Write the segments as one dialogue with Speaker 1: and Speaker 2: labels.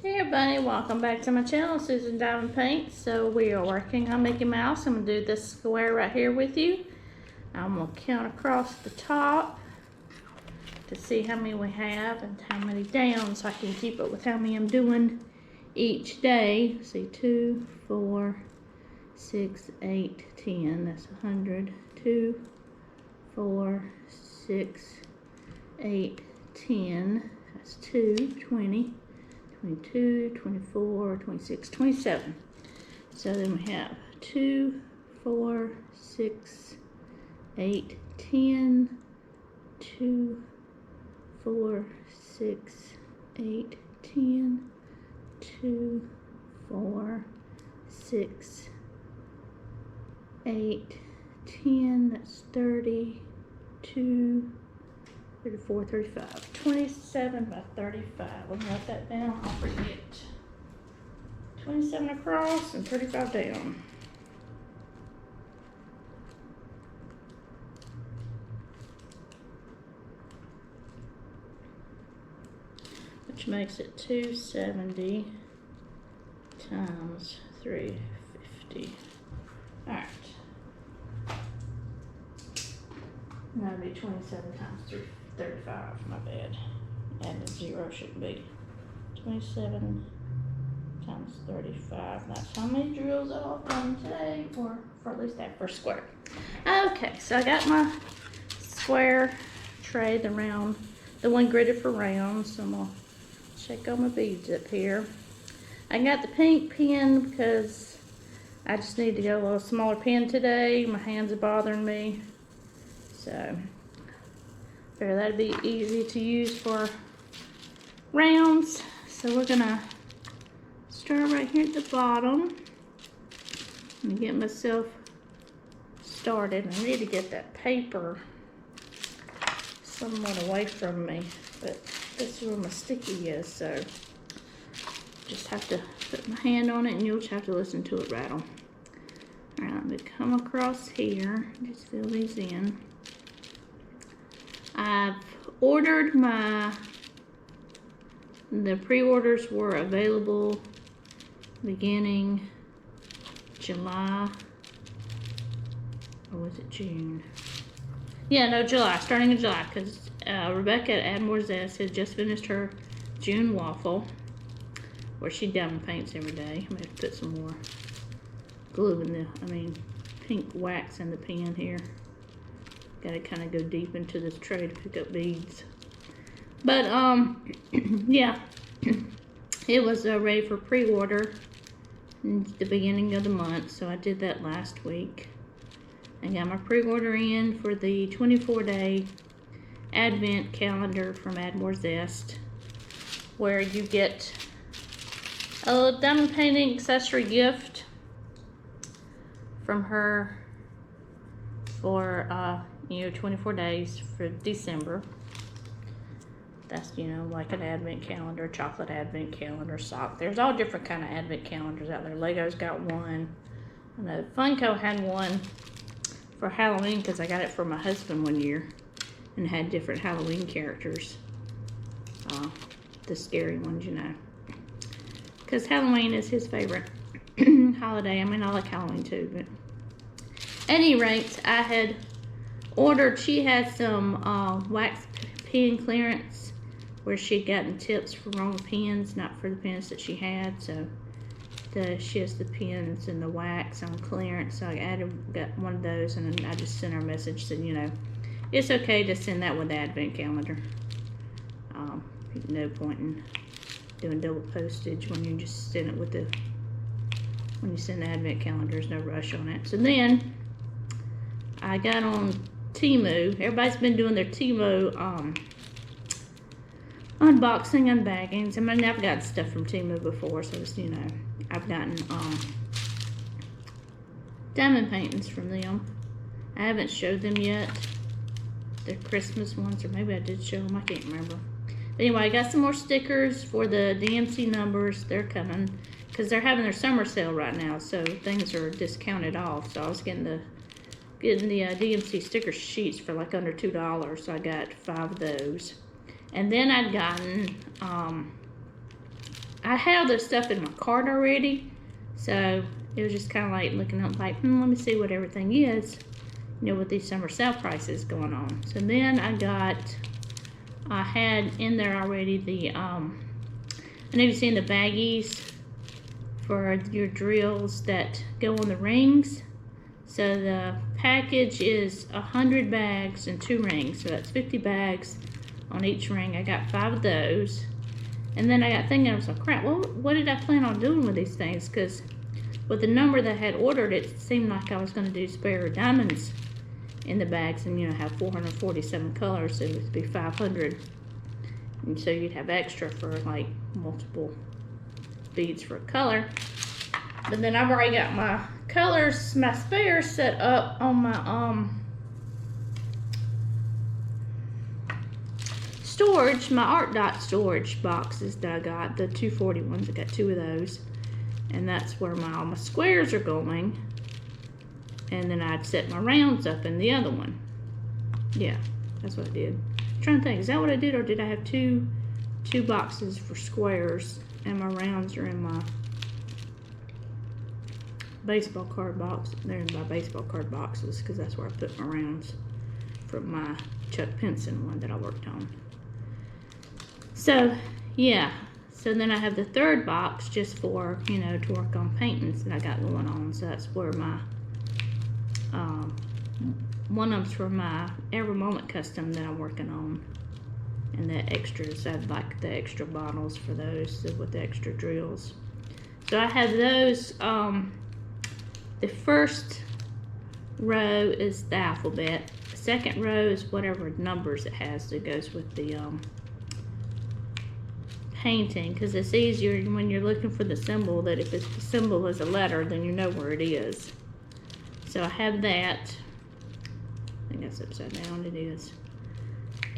Speaker 1: Hey everybody, welcome back to my channel, Susan Diamond Paints. So we are working on Mickey Mouse. I'm going to do this square right here with you. I'm going to count across the top to see how many we have and how many down so I can keep up with how many I'm doing each day. See, 2, 4, 6, 8, 10. That's 100. 2, 4, 6, 8, 10. That's 2, 20. 22, 24, 26, 27. So then we have 2, 4, 6, 8, 10, 2, 4, 6, 8, 10, 2, 4, 6, 8, 10, that's 32, 34, 35, 27 by 35. Let me write that down, I'll forget. 27 across and 35 down. Which makes it 270 times 350. Alright. And that'd be 27 times 335, my bad. Adding 0 shouldn't be. 27 times 35. That's how many drills I've done today, or for at least that first square. Okay, so I got my square tray, the round, the one gridded for rounds. So I'm gonna check all my beads up here. I got the pink pen because I just need to go a little smaller pen today. My hands are bothering me. So, figure that'd be easy to use for rounds. So we're gonna start right here at the bottom and get myself started. I need to get that paper somewhat away from me, but this is where my sticky is, so just have to put my hand on it and you'll just have to listen to it rattle. Alright, let me come across here, just fill these in. I've ordered the pre-orders were available beginning July, or was it June? Yeah, no, July, starting in July, because Rebecca at Add More Zest had just finished her June waffle, where she diamond paints every day. I'm going to put some more glue in pink wax in the pen here. Gotta kind of go deep into this tray to pick up beads. But, yeah, it was ready for pre-order in the beginning of the month, so I did that last week. I got my pre-order in for the 24-day advent calendar from Add More Zest, where you get a little diamond painting accessory gift from her for 24 days for December. That's, like an advent calendar, chocolate advent calendar, sock. There's all different kind of advent calendars out there. Lego's got one. I know Funko had one for Halloween because I got it for my husband one year and had different Halloween characters. The scary ones, because Halloween is his favorite holiday. I like Halloween too, but at any rate, I had ordered, she had some wax pen clearance where she'd gotten tips for wrong pens, not for the pens that she had. So she has the pens and the wax on clearance. So I got one of those, and then I just sent her a message saying, it's okay to send that with the advent calendar. No point in doing double postage when you just send it with when you send the advent calendar. There's no rush on it. So then I got on Temu. Everybody's been doing their Temu unboxing, unbaggings. I've gotten stuff from Temu before, so it's, I've gotten diamond paintings from them. I haven't showed them yet. They're Christmas ones, or maybe I did show them, I can't remember. But anyway, I got some more stickers for the DMC numbers. They're coming because they're having their summer sale right now, so things are discounted off. So I was getting the DMC sticker sheets for like under $2, so I got 5 of those. And then I'd gotten I had all this stuff in my cart already, so it was just kind of like looking up like, let me see what everything is, you know, with these summer sale prices going on. So then I had in there already the, I know you've seen the baggies for your drills that go on the rings. So the package is 100 bags and 2 rings, so that's 50 bags on each ring. I got 5 of those. And then I got thinking, I was like, crap, what did I plan on doing with these things? Because with the number that I had ordered, it seemed like I was going to do spare diamonds in the bags and, you know, have 447 colors, so it would be 500. And so you'd have extra for like multiple beads for color. But then I've already got my colors, my spares set up on my storage, my art dot storage boxes that I got, the 240 ones. I got 2 of those, and that's where all my squares are going. And then I'd set my rounds up in the other one. Yeah, that's what I did. I'm trying to think, is that what I did, or did I have two boxes for squares and my rounds are in my baseball card box? They're in my baseball card boxes because that's where I put my rounds from my Chuck Pinson one that I worked on. So yeah, so then I have the 3rd box just for, you know, to work on paintings that I got going on. So that's where my one of them's for my Every Moment custom that I'm working on, and the extras, I'd like the extra bottles for those with the extra drills. So I have those. The first row is the alphabet. The second row is whatever numbers it has that goes with the painting, because it's easier when you're looking for the symbol, that if the symbol is a letter, then you know where it is. So I have that. I think that's upside down. It is.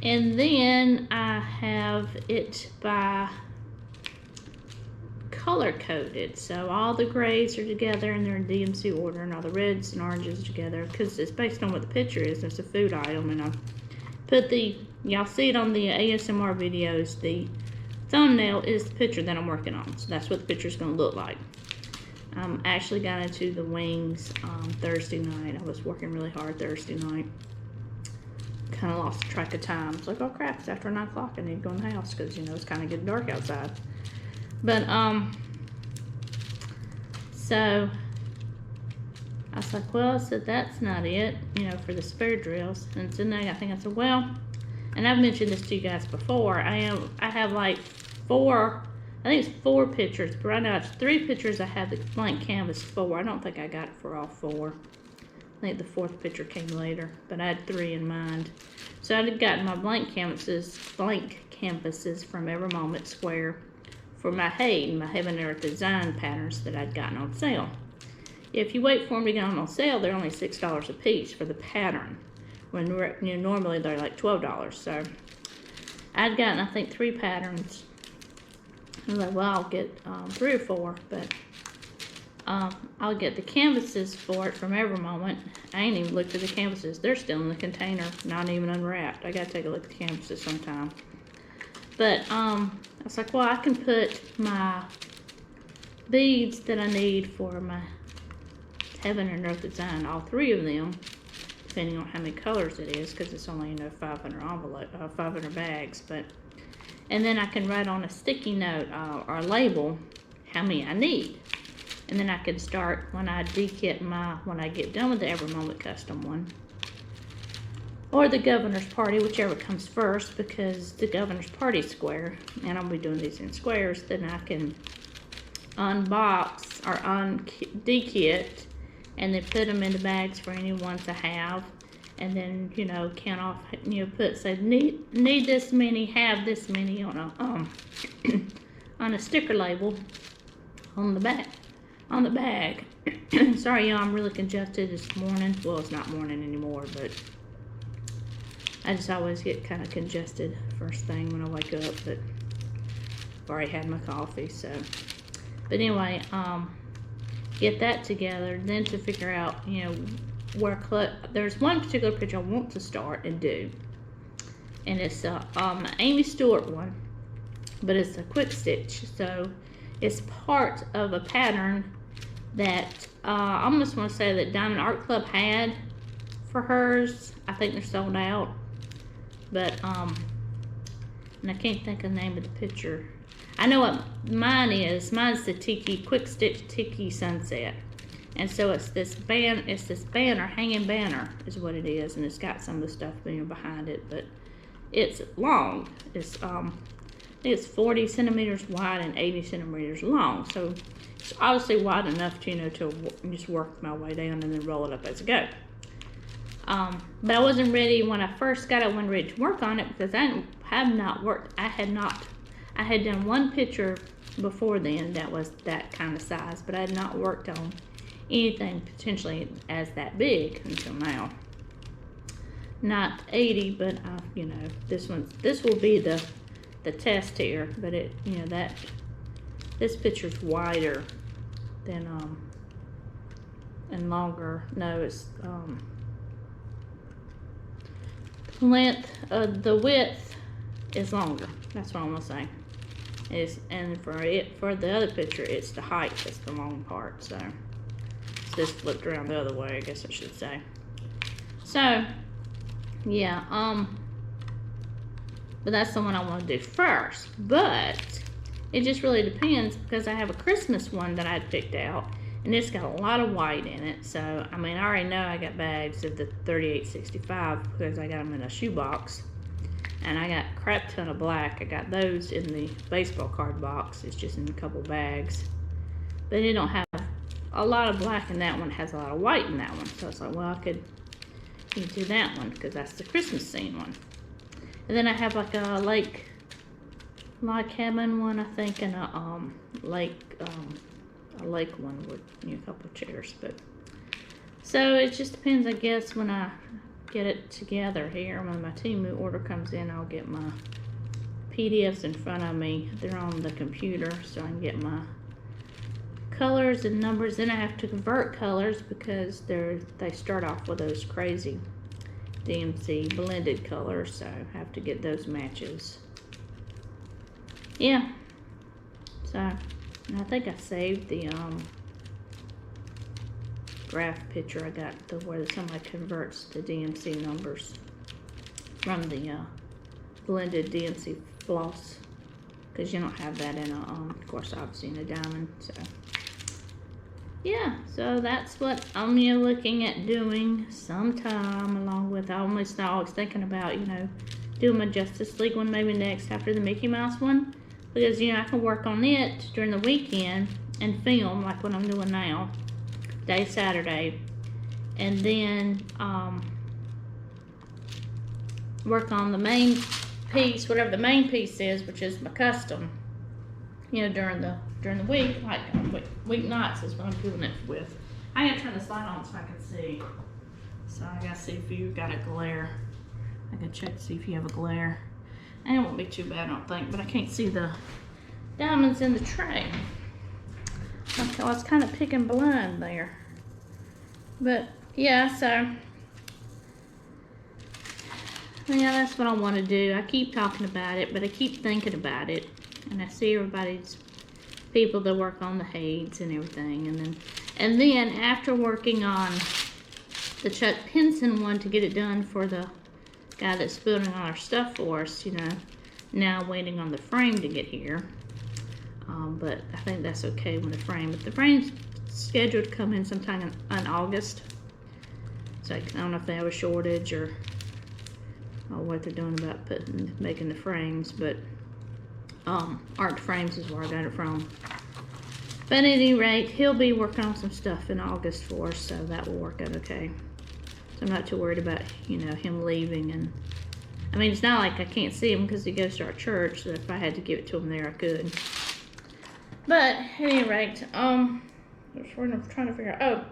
Speaker 1: And then I have it by color coded. So all the grays are together and they're in DMC order, and all the reds and oranges are together because it's based on what the picture is. It's a food item, and I put y'all see it on the ASMR videos, the thumbnail is the picture that I'm working on. So that's what the picture is going to look like. Actually got into the wings Thursday night. I was working really hard Thursday night. Kind of lost track of time. It's like, oh crap, it's after 9 o'clock. I need to go in the house because, you know, it's kind of getting dark outside. But, so I was like, well, I said, that's not it, you know, for the spare drills. And so then I think I said, well, and I've mentioned this to you guys before, I have like 4, I think it's 4 pictures, but right now it's 3 pictures I have the blank canvas for. I don't think I got it for all 4. I think the 4th picture came later, but I had 3 in mind. So I'd gotten my blank canvases from Every Moment Square for my Heaven and Earth design patterns that I'd gotten on sale. If you wait for them to get on sale, they're only $6 a piece for the pattern, when, you know, normally they're like $12. So I'd gotten, I think, 3 patterns. I was like, well, I'll get 3 or 4, but I'll get the canvases for it from Every Moment. I ain't even looked at the canvases. They're still in the container, not even unwrapped. I gotta take a look at the canvases sometime. But I was like, well, I can put my beads that I need for my Heaven and Earth design, all 3 of them, depending on how many colors it is, because it's only, you know, 500 bags. But and then I can write on a sticky note or a label how many I need. And then I can start when I dekit when I get done with the Every Moment custom one, or the Governor's Party, whichever comes first, because the Governor's Party is square, and I'll be doing these in squares. Then I can unbox or dekit, and then put them in the bags for any ones I have, and then, you know, count off, you know, say need this many, have this many on a on a sticker label on the back. On the bag. Sorry, y'all, I'm really congested this morning. Well, it's not morning anymore, but I just always get kind of congested first thing when I wake up. But I've already had my coffee, so. But anyway, get that together. Then to figure out, you know, where there's one particular picture I want to start and do, and it's Amy Stewart one. but it's a quick stitch, so it's part of a pattern that I almost want to say that Diamond Art Club had for hers. I think they're sold out, but and I can't think of the name of the picture. I know what mine is. Mine's the Tiki Quick Stitch Tiki Sunset, and so it's this banner, hanging banner is what it is, and it's got some of the stuff behind it, but it's long. It's it's 40 centimeters wide and 80 centimeters long, so it's obviously wide enough to, you know, to just work my way down and then roll it up as I go. But I wasn't ready when I first got it. I wasn't ready to work on it because I had done one picture before then that was that kind of size, but I had not worked on anything potentially as that big until now. Not 80, but you know, this will be the test here, but it, you know, that this picture's wider than and longer. No, it's the width is longer. That's what I'm gonna say. And for the other picture, it's the height that's the long part. So it's just flipped around the other way, I guess I should say. So yeah, but that's the one I want to do first. But it just really depends, because I have a Christmas one that I had picked out, and it's got a lot of white in it. So I mean, I already know I got bags of the 3865 because I got them in a shoebox, and I got a crap ton of black. I got those in the baseball card box. It's just in a couple bags, but it don't have a lot of black in that one. It has a lot of white in that one. So it's like, well, I could do that one because that's the Christmas scene one. And then I have like a log cabin one, I think, and a lake one with, you know, a couple of chairs. But so it just depends, I guess, when I get it together here. When my Temu order comes in, I'll get my PDFs in front of me. They're on the computer, so I can get my colors and numbers. Then I have to convert colors because they start off with those crazy DMC blended colors, so I have to get those matches. Yeah, so and I think I saved the graph picture I got, where somebody converts the DMC numbers from the blended DMC floss, because you don't have that in a of course, obviously in a diamond. So yeah, so that's what I'm, you know, looking at doing sometime, along with I always thinking about, you know, doing my Justice League one maybe next after the Mickey Mouse one, because, you know, I can work on it during the weekend and film like what I'm doing now, Saturday, and then work on the main piece, whatever the main piece is, which is my custom, you know, during the week, like weeknights is what I'm doing it with. I gotta turn this light on so I can see. So I gotta see if you got a glare. I can check to see if you have a glare. And it won't be too bad, I don't think, but I can't see the diamonds in the tray. Okay, I was kind of picking blind there. But yeah, so yeah, that's what I want to do. I keep talking about it, but I keep thinking about it, and I see everybody's people that work on the heights and everything, and then after working on the Chuck Pinson one to get it done for the guy that's building all our stuff for us, you know, now waiting on the frame to get here. But I think that's okay when but the frame's scheduled to come in sometime in August. So I don't know if they have a shortage or what they're doing about making the frames, but Art Frames is where I got it from. But at any rate, he'll be working on some stuff in August for us, so that will work out okay. So I'm not too worried about, you know, him leaving. And I mean, it's not like I can't see him because he goes to our church, so if I had to give it to him there, I could. But at any rate, we're trying to figure out,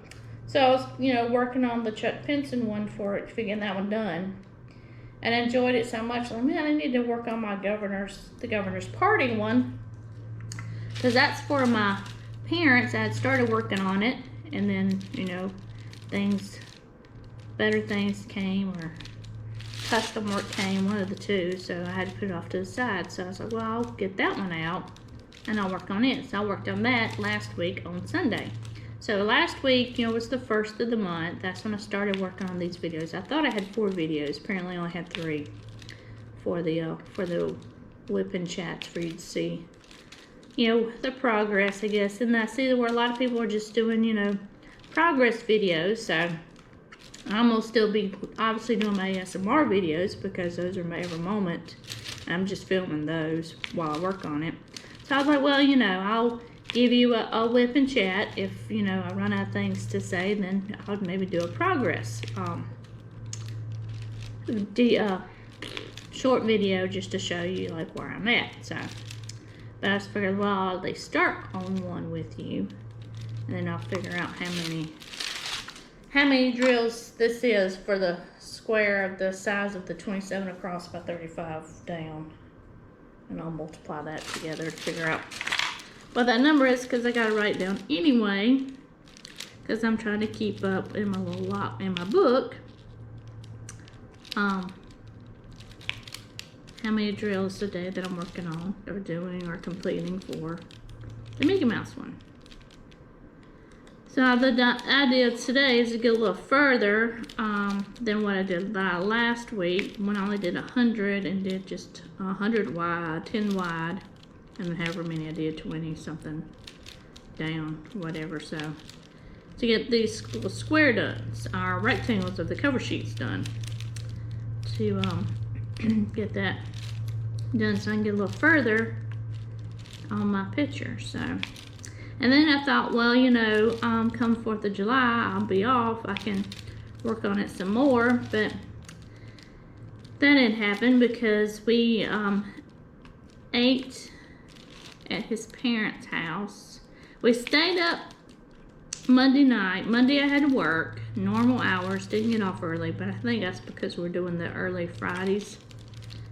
Speaker 1: so I was, you know, working on the Chuck Pinson one for it, getting that one done. And I enjoyed it so much. Like, man, I need to work on my the governor's party one, because that's for my parents. I had started working on it, and then, you know, better things came, or custom work came, one of the two, so I had to put it off to the side. So I was like, well, I'll get that one out and I'll work on it. So I worked on that last week on Sunday. So last week, you know, was the first of the month. That's when I started working on these videos. I thought I had 4 videos. Apparently I only had 3 for the whipping chats for you to see, you know, the progress, I guess. And I see where a lot of people are just doing, you know, progress videos. So I'm gonna still be obviously doing my ASMR videos because those are my every moment. I'm just filming those while I work on it. So I was like, well, you know, I'll give you a whip and chat. If, you know, I run out of things to say, then I'll maybe do a progress short video just to show you like where I'm at. So, but I just figured, well, I'll at least start on one with you, and then I'll figure out how many drills this is for the square of the size of the 27 across by 35 down, and I'll multiply that together to figure out what that number is, because I gotta write it down anyway, because I'm trying to keep up in my little lot in my book how many drills a day that I'm working on or doing or completing for the Mickey Mouse one. So the idea today is to get a little further than what I did last week, when I only did 100 and did just 100 wide, 10 wide, and however many I did, 20 something down, whatever. So to get these little square done, our rectangles of the cover sheets done, to get that done so I can get a little further on my picture. So, and then I thought, well, you know, come 4th of July, I'll be off. I can work on it some more, but that didn't happen because we ate at his parents' house. We stayed up Monday night. Monday I had to work, normal hours, didn't get off early, but I think that's because we're doing the early Fridays.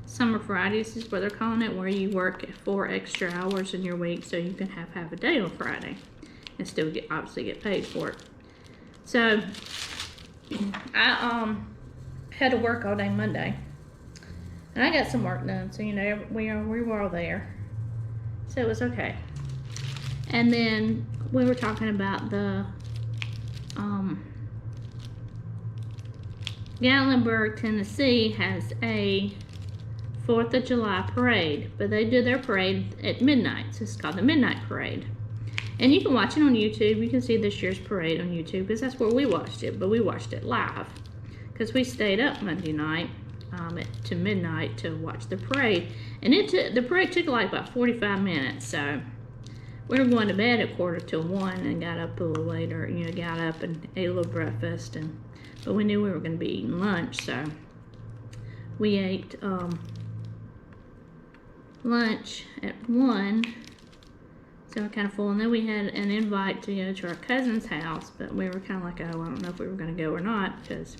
Speaker 1: Summer Fridays is what they're calling it, where you work 4 extra hours in your week so you can have half a day on Friday and still obviously get paid for it. So I had to work all day Monday, and I got some work done, so you know, we were all there, so it was okay. And then we were talking about the Gatlinburg, Tennessee has a 4th of July parade, but they do their parade at midnight, so it's called the Midnight Parade. And you can watch it on YouTube. You can see this year's parade on YouTube, because that's where we watched it, but we watched it live because we stayed up Monday night to midnight to watch the parade. And the parade took like about 45 minutes, so we were going to bed at 1:45 and got up a little later. You know, got up and ate a little breakfast, but we knew we were going to be eating lunch, so we ate lunch at 1, so we're kind of full. And then we had an invite to go to our cousin's house, but we were kind of like, oh, I don't know if we were going to go or not, because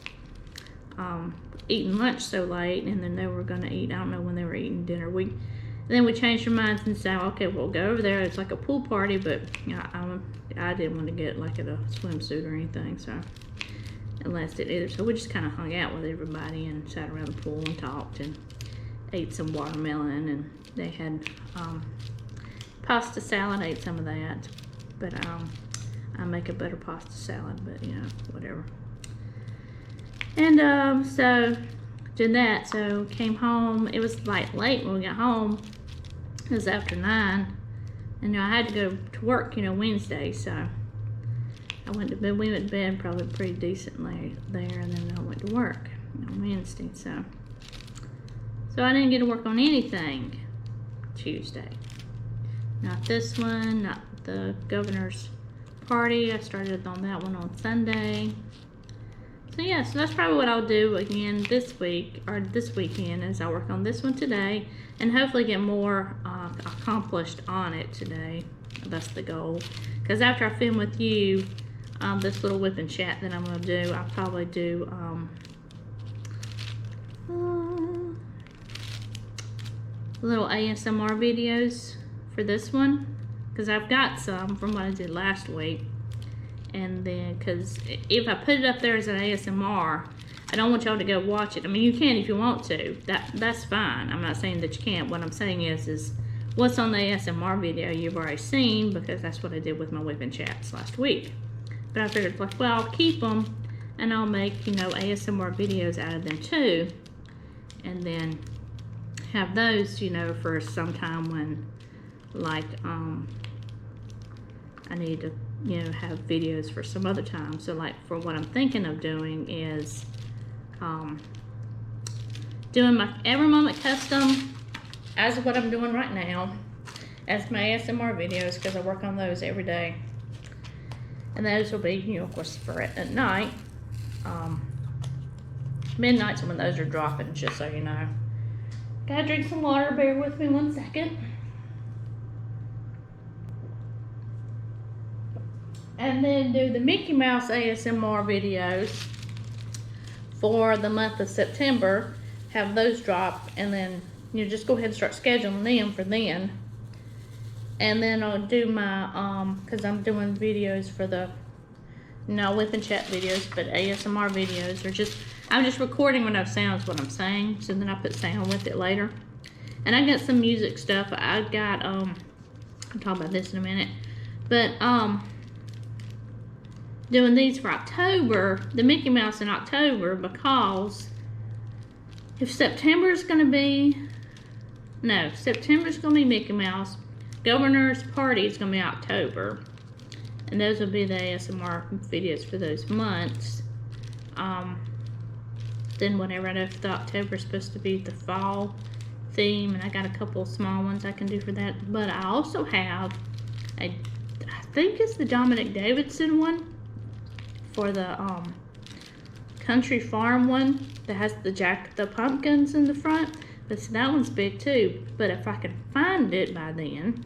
Speaker 1: eating lunch so late, and then they were going to eat, I don't know when they were eating dinner. Then we changed our minds and said, okay, we'll go over there. It's like a pool party, but you know, I didn't want to get like a swimsuit or anything, so unless it either. So we just kind of hung out with everybody and sat around the pool and talked and ate some watermelon, and they had pasta salad. I ate some of that, but I make a better pasta salad, but you know, whatever. And so did that. So came home. It was like late when we got home. It was after 9, and you know, I had to go to work, you know, Wednesday. So I went to bed. We went to bed probably pretty decently there, and then I went to work on Wednesday. So I didn't get to work on anything Tuesday. Not this one, not the governor's party. I started on that one on Sunday. So yeah, so that's probably what I'll do again this week, or this weekend, is I'll work on this one today and hopefully get more accomplished on it today. That's the goal. Because after I film with you, this little whip and chat that I'm going to do, I'll probably do little ASMR videos for this one, because I've got some from what I did last week. And then, because if I put it up there as an ASMR, I don't want y'all to go watch it. I mean, you can if you want to. That's fine. I'm not saying that you can't. What I'm saying is what's on the ASMR video you've already seen, because that's what I did with my whipping chats last week. But I figured, like, well, I'll keep them, and I'll make, you know, ASMR videos out of them too, and then have those, you know, for some time when, like, I need to, you know, have videos for some other time. So, like, for what I'm thinking of doing is doing my Every Moment custom as what I'm doing right now as my ASMR videos, because I work on those every day. And those will be, you know, of course, for at night. Midnight's when those are dropping, just so you know. Gotta drink some water. Bear with me 1 second. And then do the Mickey Mouse ASMR videos for the month of September. Have those drop, and then, you know, just go ahead and start scheduling them for then. And then I'll do my, because I'm doing videos for the, no whipping chat videos, but ASMR videos are just, I'm just recording when I have sounds what I'm saying, so then I put sound with it later. And I got some music stuff. I've got, I'll talk about this in a minute, but, doing these for October, the Mickey Mouse in October, because if September's going to be, no, September's going to be Mickey Mouse, Governor's Party is going to be October, and those will be the ASMR videos for those months. Then whenever I know if the October is supposed to be the fall theme, and I got a couple small ones I can do for that. But I also have I think it's the Dominic Davidson one for the Country Farm one that has the pumpkins in the front. But see, that one's big too. But if I can find it by then,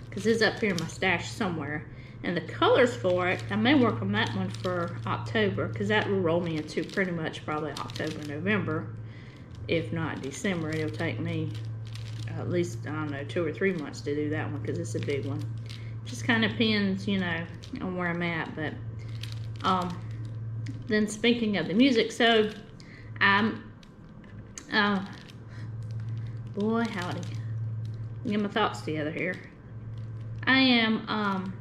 Speaker 1: because it's up here in my stash somewhere, and the colors for it, I may work on that one for October, because that will roll me into pretty much probably October, November, if not December. It'll take me at least, I don't know, 2 or 3 months to do that one, because it's a big one. Just kind of depends, you know, on where I'm at. But then speaking of the music, so I'm boy howdy, get my thoughts together here. I am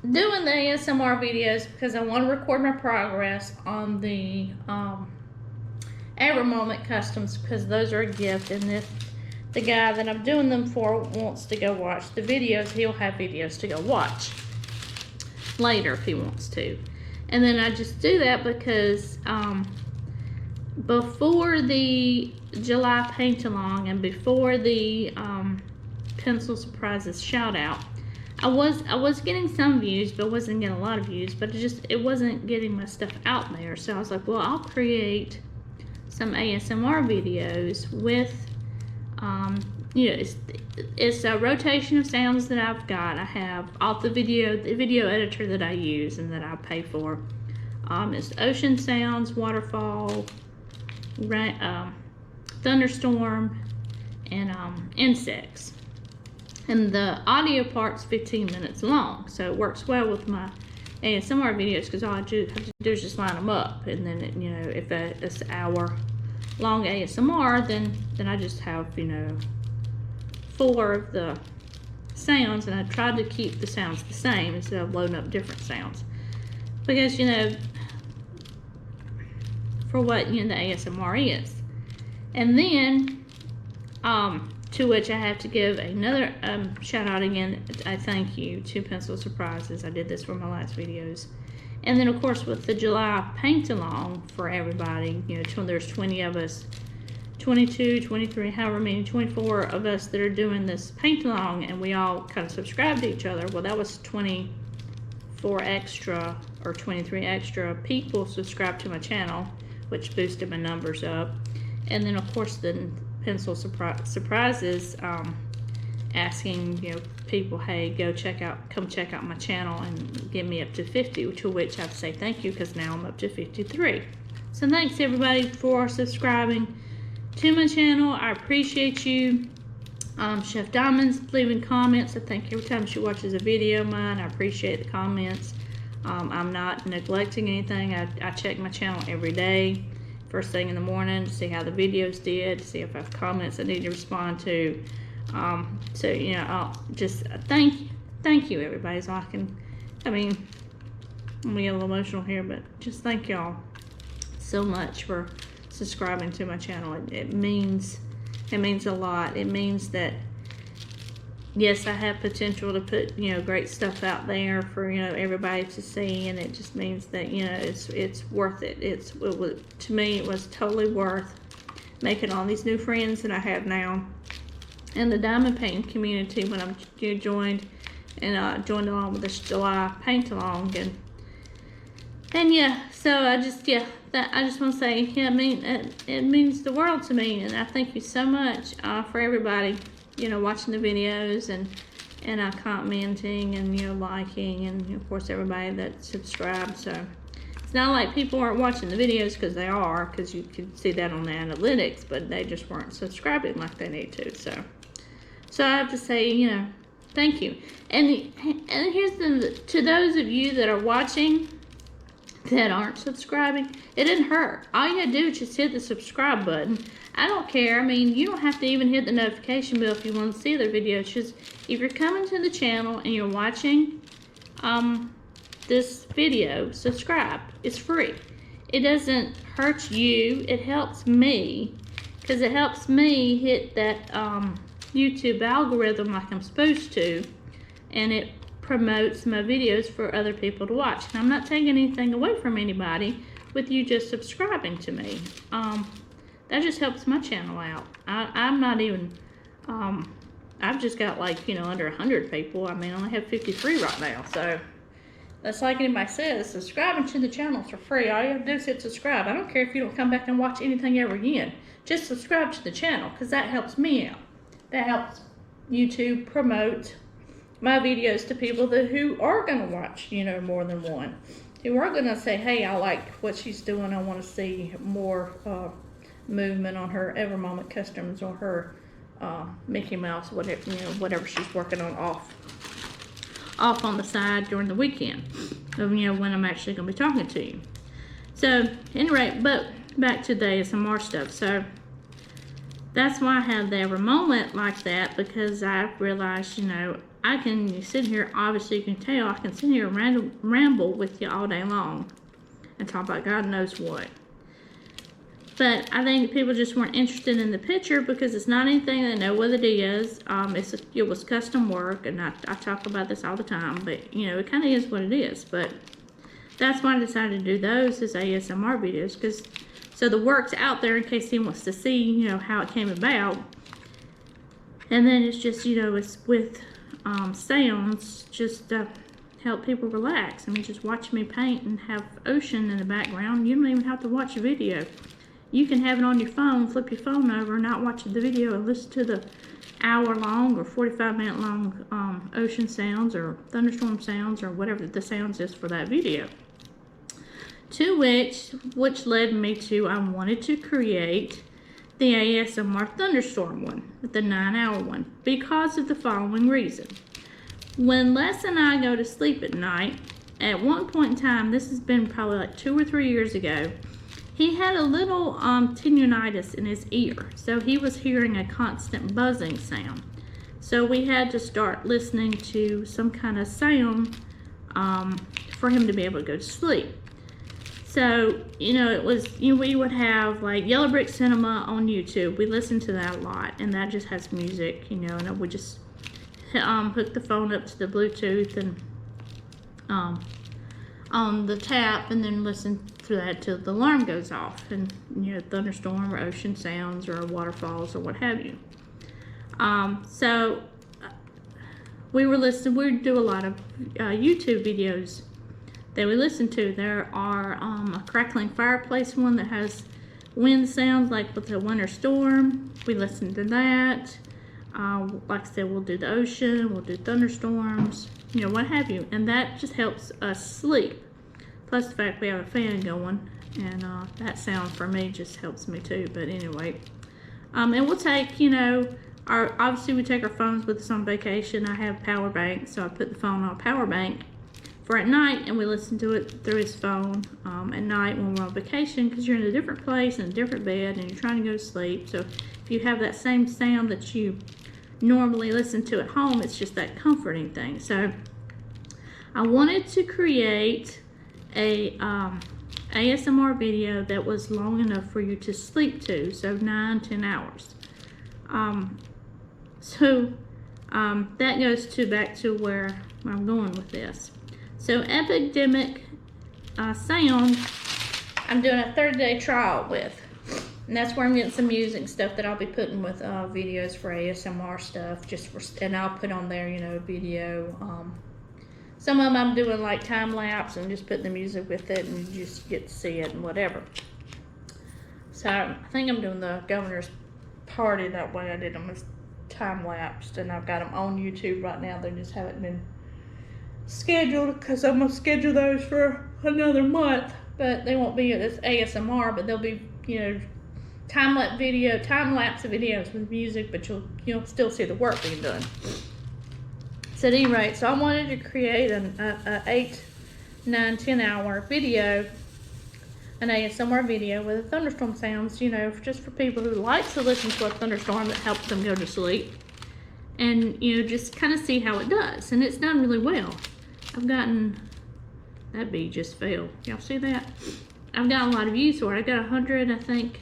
Speaker 1: doing the ASMR videos because I want to record my progress on the Every Moment customs, because those are a gift, and if the guy that I'm doing them for wants to go watch the videos, he'll have videos to go watch later if he wants to. And then I just do that because before the July paint along and before the Pencil Surprises shout out, I was getting some views, but wasn't getting a lot of views, but it wasn't getting my stuff out there. So I was like, well, I'll create some ASMR videos with you know, it's a rotation of sounds that I've got. I have off the video editor that I use and that I pay for. It's ocean sounds, waterfall, thunderstorm, and insects. And the audio part's 15 minutes long, so it works well with my ASMR videos, because all I have to do is just line them up. And then, you know, if it's an hour long ASMR, then I just have, you know, 4 of the sounds, and I tried to keep the sounds the same instead of loading up different sounds, because, you know, for what, you know, the ASMR is. And then to which I have to give another shout out again, a thank you to Pencil Surprises. I did this for my last videos. And then of course with the July paint along for everybody, you know, there's 20 of us, 22, 23, however many, 24 of us that are doing this paint along, and we all kind of subscribe to each other. Well, that was 24 extra or 23 extra people subscribed to my channel, which boosted my numbers up. And then of course the Pencil Surprises asking, you know, people, hey, come check out my channel and get me up to 50, to which I have to say thank you, because now I'm up to 53. So thanks everybody for subscribing to my channel. I appreciate you. Chefdiamond's leaving comments. I think every time she watches a video of mine, I appreciate the comments. I'm not neglecting anything. I check my channel every day, first thing in the morning, to see how the videos did, to see if I have comments I need to respond to. So, you know, I'll just thank you, everybody. So I'm gonna get a little emotional here, but just thank y'all so much for subscribing to my channel. It means a lot. It means that, yes, I have potential to put, you know, great stuff out there for, you know, everybody to see, and it just means that, you know, it's worth it. To me, it was totally worth making all these new friends that I have now in the diamond painting community when I'm joined along with this July paint along, and yeah. So I just want to say, yeah, it means the world to me, and I thank you so much for everybody, you know, watching the videos and commenting and, you know, liking, and of course everybody that subscribed. So it's not like people aren't watching the videos, because they are, because you can see that on the analytics, but they just weren't subscribing like they need to. So I have to say, you know, thank you. And here's to those of you that are watching that aren't subscribing, it didn't hurt. All you gotta do is just hit the subscribe button. I don't care. I mean, you don't have to even hit the notification bell if you want to see other videos. Just if you're coming to the channel and you're watching this video, subscribe. It's free. It doesn't hurt you. It helps me, because it helps me hit that YouTube algorithm like I'm supposed to, and it promotes my videos for other people to watch. And I'm not taking anything away from anybody with you just subscribing to me. That just helps my channel out. I'm not even, I've just got, like, you know, under 100 people. I mean, I only have 53 right now. So that's like anybody says, subscribing to the channel for free. All you have to do is hit subscribe. I don't care if you don't come back and watch anything ever again. Just subscribe to the channel, because that helps me out. That helps YouTube promote my videos to people who are going to watch, you know, more than one. Who are going to say, hey, I like what she's doing. I want to see more movement on her Ever Moment Customs or her Mickey Mouse, whatever, you know, whatever she's working on off on the side during the weekend. You know, when I'm actually going to be talking to you. So, anyway, but back to the ASMR stuff. So that's why I have the Ever Moment like that, because I realized, you know, I can sit here, obviously you can tell, I can sit here and ramble with you all day long and talk about God knows what. But I think people just weren't interested in the picture, because it's not anything they know what it is. It was custom work, and I talk about this all the time, but, you know, it kind of is what it is. But that's why I decided to do those as ASMR videos, because so the work's out there in case he wants to see, you know, how it came about. And then it's just, you know, it's with sounds, just to help people relax. I mean, just watch me paint and have ocean in the background. You don't even have to watch the video. You can have it on your phone, flip your phone over, not watch the video, and listen to the hour-long or 45-minute long ocean sounds or thunderstorm sounds or whatever the sounds is for that video. To which led me to, I wanted to create the ASMR thunderstorm one, the 9-hour one, because of the following reason. When Les and I go to sleep at night, at one point in time, this has been probably like 2 or 3 years ago, he had a little tinnitus in his ear, so he was hearing a constant buzzing sound. So we had to start listening to some kind of sound for him to be able to go to sleep. So, you know, it was, you know, we would have like Yellow Brick Cinema on YouTube. We listened to that a lot, and that just has music, you know, and I would just hook the phone up to the Bluetooth and on the tap, and then listen to that till the alarm goes off, and, you know, thunderstorm or ocean sounds or waterfalls or what have you. So we would do a lot of YouTube videos that we listen to. There are a crackling fireplace one that has wind sounds, like with a winter storm. We listen to that. Like I said, we'll do the ocean, we'll do thunderstorms, you know, what have you. And that just helps us sleep. Plus the fact we have a fan going, and that sound for me just helps me too. But anyway, and we'll take, you know, obviously we take our phones with us on vacation. I have power banks, so I put the phone on a power bank for at night, and we listen to it through his phone at night when we're on vacation, because you're in a different place and a different bed and you're trying to go to sleep. So if you have that same sound that you normally listen to at home, it's just that comforting thing. So I wanted to create a ASMR video that was long enough for you to sleep to, so 9-10 hours. That goes back to where I'm going with this. So Epidemic Sound, I'm doing a 30-day trial with, and that's where I'm getting some music stuff that I'll be putting with videos for ASMR stuff, and I'll put on there, you know, video. Some of them I'm doing like time lapse and just putting the music with it, and you just get to see it and whatever. So I think I'm doing the governor's party that way. I did them as time lapsed, and I've got them on YouTube right now. They just haven't been scheduled, because I'm gonna schedule those for another month, but they won't be as ASMR, but they'll be, you know, time lapse videos with music, but you'll still see the work being done. So at any rate, so I wanted to create an 8, 9, 10 hour video, an ASMR video with the thunderstorm sounds, you know, just for people who like to listen to a thunderstorm that helps them go to sleep, and, you know, just kind of see how it does. And it's done really well. I've gotten, that bee just fell. Y'all see that? I've got a lot of views for it. I got 100, I think.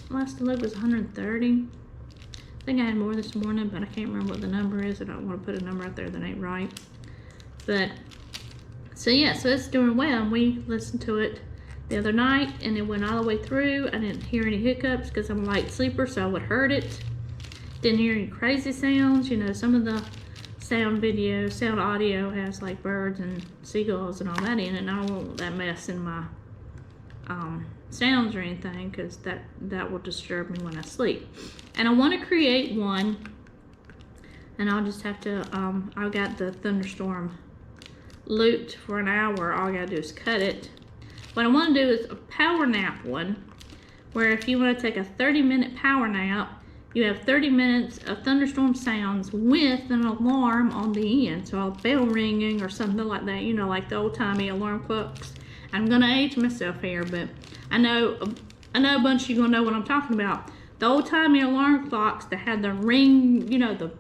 Speaker 1: Last I looked was 130. I think I had more this morning, but I can't remember what the number is. I don't want to put a number out there that ain't right. But, so yeah, so it's doing well. And we listened to it the other night, and it went all the way through. I didn't hear any hiccups because I'm a light sleeper, so I would heard it. Didn't hear any crazy sounds. You know, some of the sound audio has like birds and seagulls and all that in it, and I don't want that mess in my sounds or anything, because that will disturb me when I sleep. And I want to create one, and I'll just have to I've got the thunderstorm looped for an hour. All I gotta do is cut it. What I want to do is a power nap one, where if you want to take a 30-minute power nap, you have 30 minutes of thunderstorm sounds with an alarm on the end. So a bell ringing or something like that, you know, like the old-timey alarm clocks. I'm gonna age myself here, but I know a bunch of you gonna know what I'm talking about. The old-timey alarm clocks that had the ring, you know,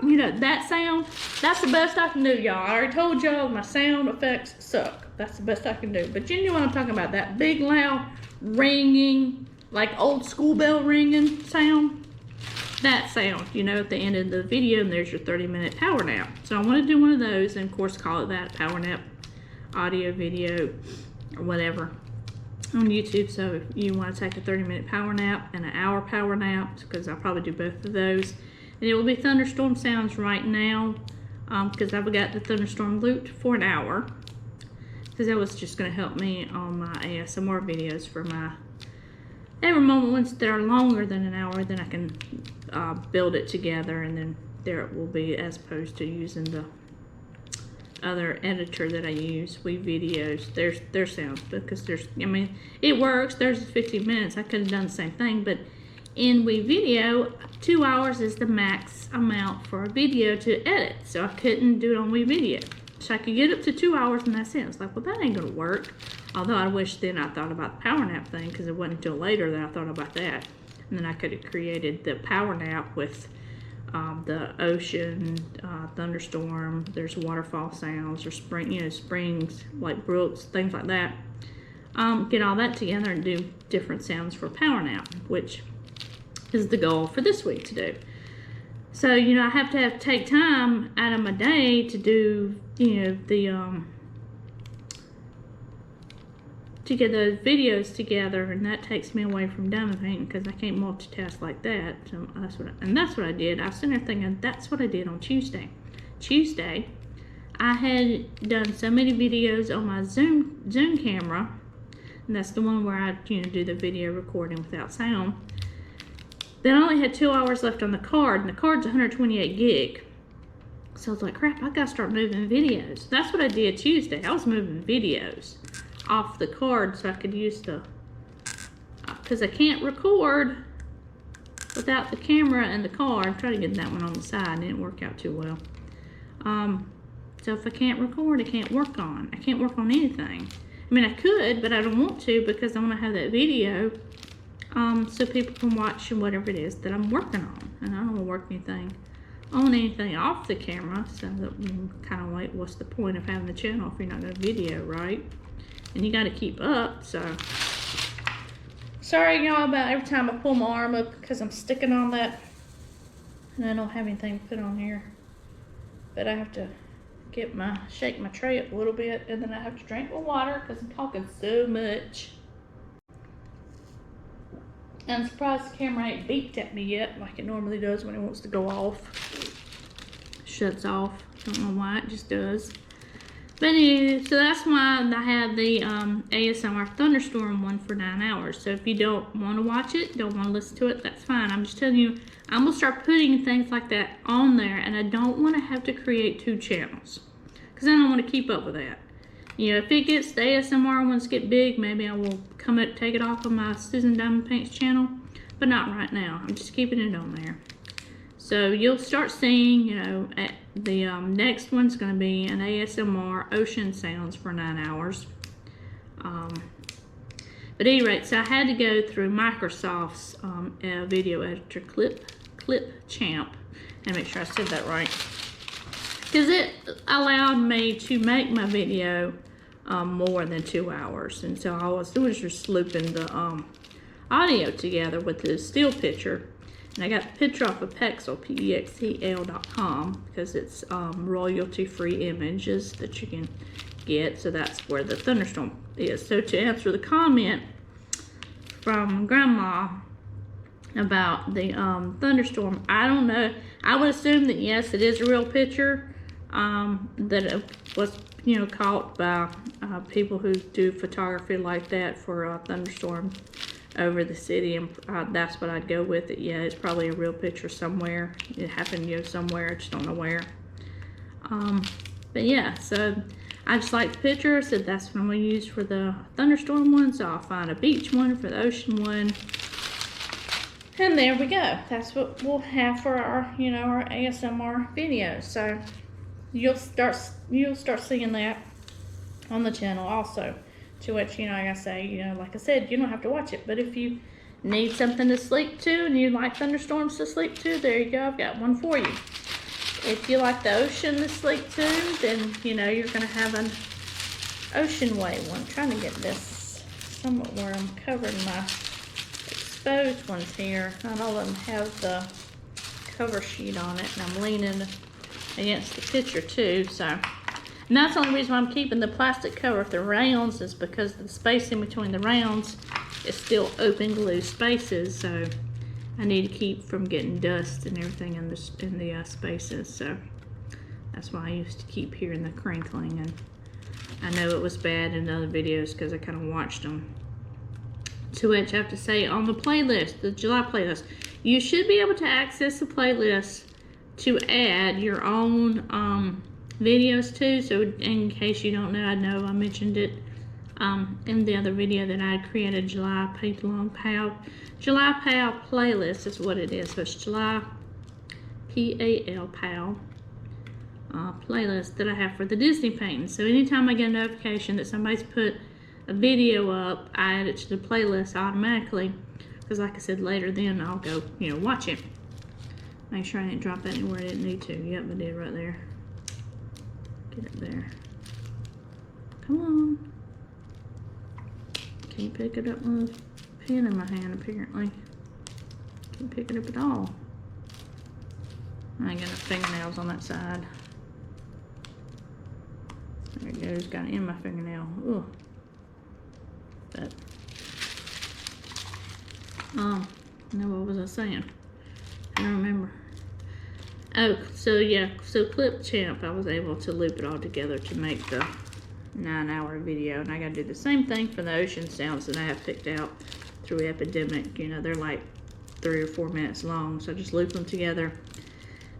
Speaker 1: you know, that sound. That's the best I can do, y'all. I already told y'all my sound effects suck. That's the best I can do. But you know what I'm talking about, that big loud ringing, like old school bell ringing sound. That sound, you know, at the end of the video, and there's your 30-minute power nap. So I want to do one of those, and of course call it that, power nap audio video or whatever on YouTube. So if you want to take a 30-minute power nap and an hour power nap, because I'll probably do both of those, and it will be thunderstorm sounds right now, because I've got the thunderstorm looped for an hour, because that was just going to help me on my ASMR videos for my every moment. Ones that are longer than an hour, then I can build it together, and then there it will be, as opposed to using the other editor that I use, WeVideos. Their sounds, because I mean, it works. There's 15 minutes. I could have done the same thing, but in WeVideo, 2 hours is the max amount for a video to edit, so I couldn't do it on WeVideo. So I could get up to 2 hours, and that's it. It's like, well, that ain't gonna work. Although I wish then I thought about the power nap thing, because it wasn't until later that I thought about that. And then I could have created the power nap with the ocean, thunderstorm, there's waterfall sounds, or spring, you know, springs, like brooks, things like that. Get all that together and do different sounds for power nap, which is the goal for this week to do. So, you know, I have to take time out of my day to do, you know, the to get those videos together, and that takes me away from diamond painting, because I can't multitask like that. So that's what I did. I was sitting there thinking, that's what I did on Tuesday. Tuesday, I had done so many videos on my Zoom camera, and that's the one where I, you know, do the video recording without sound. Then I only had 2 hours left on the card, and the card's 128 gig. So I was like, crap, I gotta start moving videos. That's what I did Tuesday. I was moving videos off the card so I could use the, because I can't record without the camera and the card. I'm trying to get that one on the side. It didn't work out too well. So if I can't record, I can't work on. I can't work on anything. I mean, I could, but I don't want to because I want to have that video so people can watch whatever it is that I'm working on. And I don't want to work on anything off the camera. So that kind of like, what's the point of having the channel if you're not going to video, right? And you got to keep up, so. Sorry, y'all, about every time I pull my arm up because I'm sticking on that. And I don't have anything to put on here. But I have to shake my tray up a little bit, and then I have to drink my water because I'm talking so much. I'm surprised the camera ain't beeped at me yet like it normally does when it wants to go off. Shuts off. Don't know why, it just does. But anyway, so that's why I have the ASMR thunderstorm one for 9 hours. So if you don't want to watch it, don't want to listen to it, that's fine. I'm just telling you, I'm going to start putting things like that on there, and I don't want to have to create 2 channels because I don't want to keep up with that. You know, if it gets, the ASMR ones get big, maybe I will take it off of my Susan Diamond Paints channel, but not right now. I'm just keeping it on there. So you'll start seeing, you know, the next one's going to be an ASMR ocean sounds for 9 hours. But at any rate, so I had to go through Microsoft's video editor Clipchamp and make sure I said that right, because it allowed me to make my video more than 2 hours. And so all I was doing was just looping the audio together with the still picture. And I got the picture off of Pexel, PEXEL.com, because it's royalty-free images that you can get. So that's where the thunderstorm is. So to answer the comment from Grandma about the thunderstorm, I don't know. I would assume that yes, it is a real picture, that it was, you know, caught by people who do photography like that for a thunderstorm over the city, and that's what I'd go with it. Yeah, it's probably a real picture somewhere. It happened, you know, somewhere, I just don't know where. But yeah, so I just like the picture, so that's what I'm going to use for the thunderstorm one. So I'll find a beach one for the ocean one, and there we go. That's what we'll have for our, you know, our ASMR videos. So you'll start seeing that on the channel also. To which, you know, like I say, you know, like I said, you don't have to watch it. But if you need something to sleep to and you like thunderstorms to sleep to, there you go. I've got one for you. If you like the ocean to sleep to, then, you know, you're going to have an ocean wave one. I'm trying to get this somewhat where I'm covering my exposed ones here. Not all of them have the cover sheet on it, and I'm leaning against the picture too, so. And that's the only reason why I'm keeping the plastic cover of the rounds, is because the space in between the rounds is still open glue spaces, so I need to keep from getting dust and everything in the spaces. So that's why I used to keep hearing the crinkling, and I know it was bad in other videos because I kind of watched them. To which I have to say, on the playlist, the July playlist, you should be able to access the playlist to add your own videos too. So in case you don't know, I know I mentioned it in the other video that I had created. July Paint Along Pal playlist is what it is. So it's July Pal playlist that I have for the Disney painting. So anytime I get a notification that somebody's put a video up, I add it to the playlist automatically, because like I said, later then I'll go, you know, watch it. Make sure I didn't drop that anywhere I didn't need to. Yep, I did right there. Get it there. Come on. Can't pick it up with a pen in my hand, apparently. Can't pick it up at all. I ain't got no fingernails on that side. There it goes. Got it in my fingernail. Ugh. But, no, what was I saying? I don't remember. Oh, so yeah, so Clipchamp, I was able to loop it all together to make the 9-hour video, and I gotta do the same thing for the ocean sounds that I have picked out through Epidemic. You know, they're like 3 or 4 minutes long, so I just loop them together.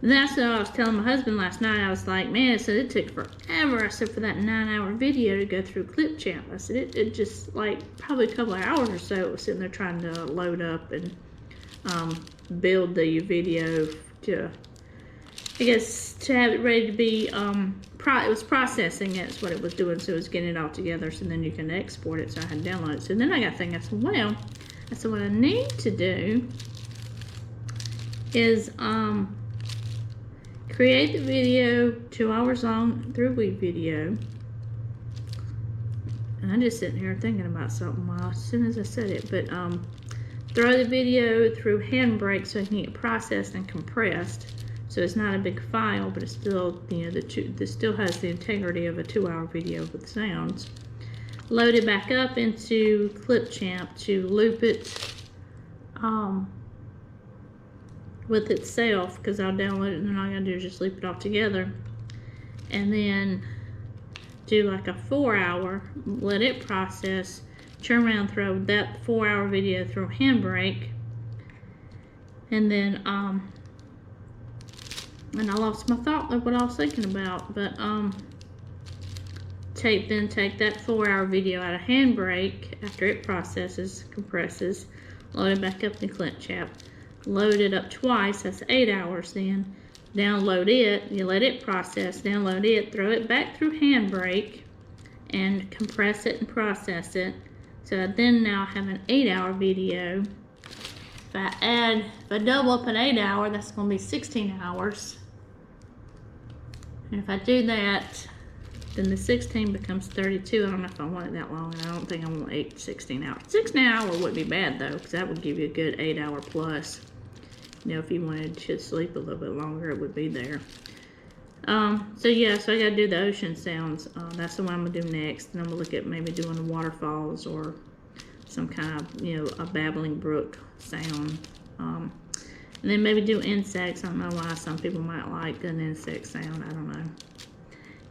Speaker 1: And that's what I was telling my husband last night. I was like, man, I said it took forever. I said for that 9-hour video to go through Clipchamp. I said it just like probably a couple of hours or so. It was sitting there trying to load up and build the video to I guess to have it ready to be, it was processing it, is what it was doing, so it was getting it all together, so then you can export it, so I had to download it. So then I got thinking, I said, well, what I need to do is, create the video, 2 hours long, 3-week video. And I'm just sitting here thinking about something as soon as I said it, but, throw the video through Handbrake so it can get processed and compressed. So it's not a big file, but it's still, you know, this still has the integrity of a 2-hour video with sounds. Load it back up into Clipchamp to loop it with itself, because I'll download it and then all I gotta do is just loop it all together. And then do like a 4-hour, let it process, turn around, throw that 4-hour video through Handbrake, and then and I lost my thought of what I was thinking about, but take that 4-hour video out of Handbrake after it processes, compresses, load it back up in Clipchamp, load it up twice, that's 8 hours then, download it, you let it process, download it, throw it back through Handbrake, and compress it and process it. So I then now have an 8-hour video. If I double up an 8-hour, that's going to be 16 hours. And if I do that, then the 16 becomes 32. I don't know if I want it that long, and I don't think I want 16 hours. 16 hours wouldn't be bad though, because that would give you a good 8-hour plus. You know, if you wanted to sleep a little bit longer, it would be there. So yeah, so I gotta do the ocean sounds. That's the one I'm gonna do next. And I'm gonna look at maybe doing the waterfalls or some kind of, you know, a babbling brook sound. And then maybe do insects. I don't know why some people might like an insect sound. I don't know.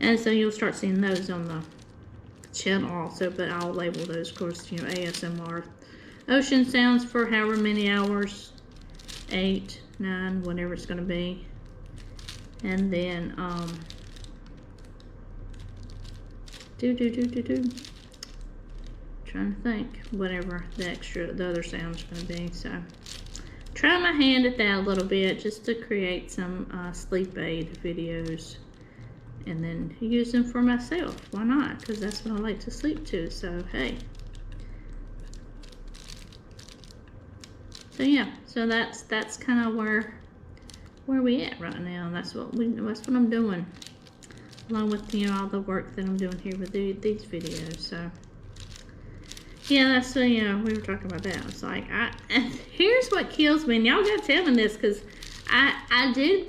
Speaker 1: And so you'll start seeing those on the channel also, but I'll label those, of course, you know, ASMR. Ocean sounds for however many hours, 8, 9, whatever it's gonna be. And then, trying to think, whatever the other sound's gonna be. So, try my hand at that a little bit, just to create some sleep aid videos, and then use them for myself. Why not? Because that's what I like to sleep to. So hey. So yeah, so that's kind of where we at right now. That's what I'm doing, along with, you know, all the work that I'm doing here with these videos. So yeah, that's, you know, we were talking about that. It's like, here's what kills me, and y'all gotta tell me this, because I did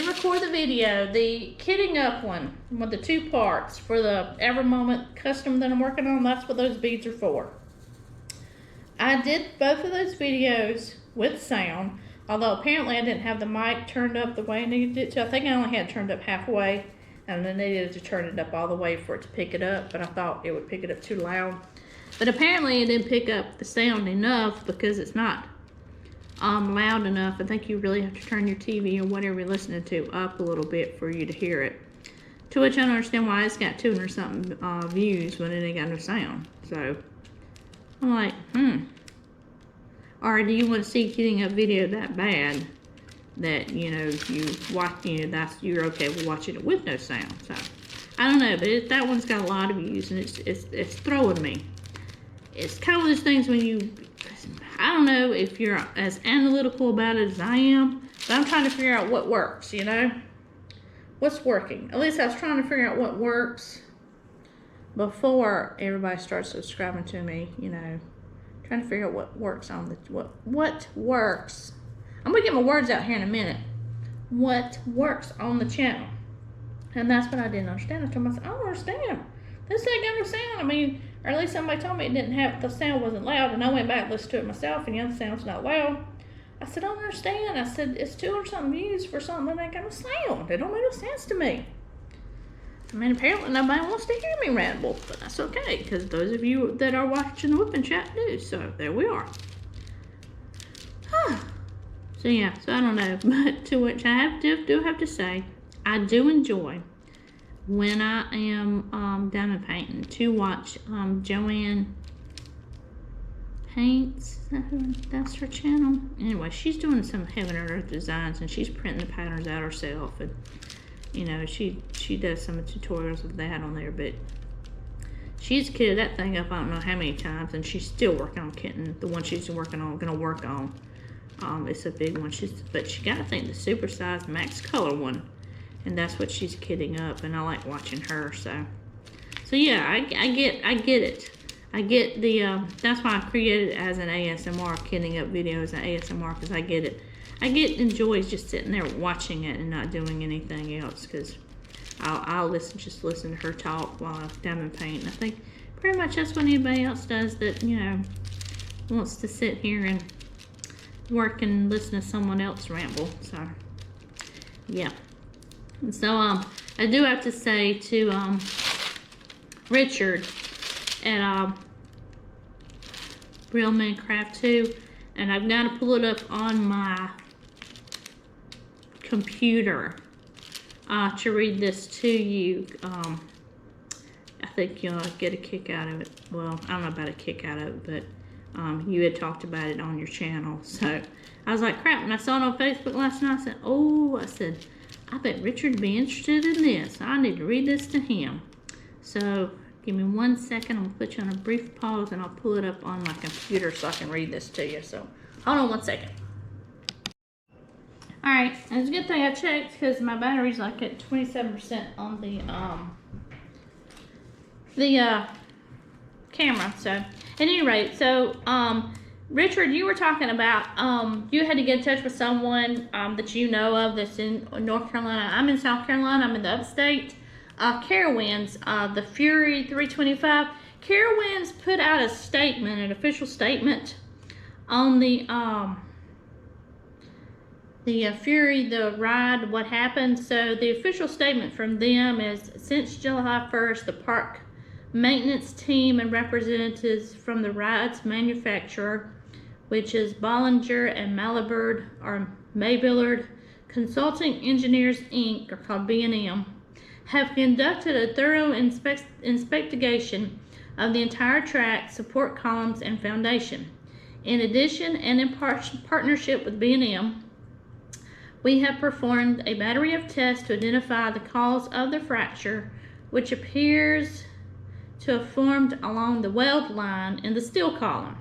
Speaker 1: record the video, the kitting up one with the 2 parts for the Every Moment custom that I'm working on. That's what those beads are for. I did both of those videos with sound, although apparently I didn't have the mic turned up the way I needed it to. I think I only had it turned up halfway, and I needed to turn it up all the way for it to pick it up, but I thought it would pick it up too loud. But apparently it didn't pick up the sound enough, because it's not loud enough. I think you really have to turn your TV or whatever you're listening to up a little bit for you to hear it. To which I don't understand why it's got 200 something views when it ain't got no sound. So I'm like, Or do you want to see getting a video that bad that, you know, you watch, you know, you're okay with watching it with no sound? So I don't know, but that one's got a lot of views, and it's throwing me. It's kind of one of those things when you, I don't know if you're as analytical about it as I am, but I'm trying to figure out what works, you know? What's working? At least I was trying to figure out what works before everybody starts subscribing to me, you know. Trying to figure out what works on the, what works. I'm gonna get my words out here in a minute. What works on the channel? And that's what I didn't understand. I told myself, I don't understand. This ain't got no sound. I mean, or at least somebody told me it didn't have, the sound wasn't loud, and I went back and listened to it myself, and the other sound's not loud. I said, I don't understand. I said, it's 200 something views for something that ain't got no sound. It don't make no sense to me. I mean, apparently nobody wants to hear me ramble, but that's okay, because those of you that are watching the Whipping Chat do, so there we are. So yeah, so I don't know, but to which I do have to say, I do enjoy, when I am diamond painting, to watch Joanne Paints. That's her channel. Anyway, she's doing some heaven and earth designs, and she's printing the patterns out herself. And you know, she does some tutorials of that on there. But she's kitted that thing up I don't know how many times, and she's still working on kitting the one she's gonna work on. It's a big one. But she got, I think, the supersized max color one, and that's what she's kitting up. And I like watching her. So yeah, I get it. I get the, that's why I created it as an ASMR, kitting up videos and ASMR, because I get it. I enjoys just sitting there watching it and not doing anything else, because I'll just listen to her talk while I diamond paint. And I think pretty much that's what anybody else does that, you know, wants to sit here and work and listen to someone else ramble. So, yeah. And so, I do have to say to, Richard at, Real Men Craft 2, and I've got to pull it up on my computer to read this to you. I think you'll get a kick out of it. Well, I don't know about a kick out of it, but you had talked about it on your channel. So I was like, crap, when I saw it on Facebook last night, I said, I bet Richard would be interested in this. I need to read this to him. So give me 1 second. I'm going to put you on a brief pause, and I'll pull it up on my computer so I can read this to you. So hold on 1 second. Alright, and it's a good thing I checked, because my battery's like at 27% on the camera. So at any rate, so Richard, you were talking about you had to get in touch with someone that you know of that's in North Carolina. I'm in South Carolina. I'm in the upstate. Carowinds, the Fury 325. Carowinds put out a statement, an official statement on the Fury, the ride, what happened. So the official statement from them is, since July 1st, the park maintenance team and representatives from the ride's manufacturer, which is Bollinger and Maybillard Consulting Engineers Inc., or called B&M, have conducted a thorough inspection of the entire track, support columns, and foundation. In addition, and in partnership with B&M, we have performed a battery of tests to identify the cause of the fracture, which appears to have formed along the weld line in the steel column.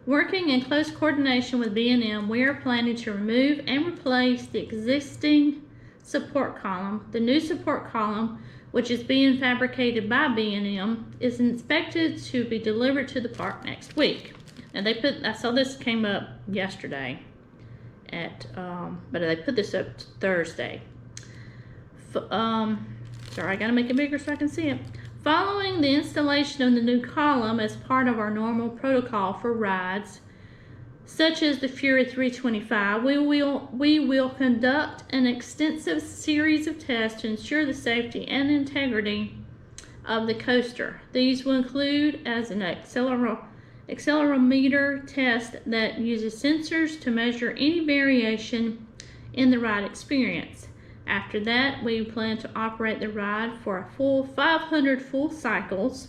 Speaker 1: Working in close coordination with B&M, we are planning to remove and replace the existing support column. The new support column, which is being fabricated by B&M, is expected to be delivered to the park next week. And I saw this came up yesterday but they put this up Thursday. Sorry, I gotta make it bigger so I can see it. Following the installation of the new column as part of our normal protocol for rides, such as the Fury 325, we will conduct an extensive series of tests to ensure the safety and integrity of the coaster. These will include as an accelerometer test that uses sensors to measure any variation in the ride experience. After that, we plan to operate the ride for a full 500 full cycles,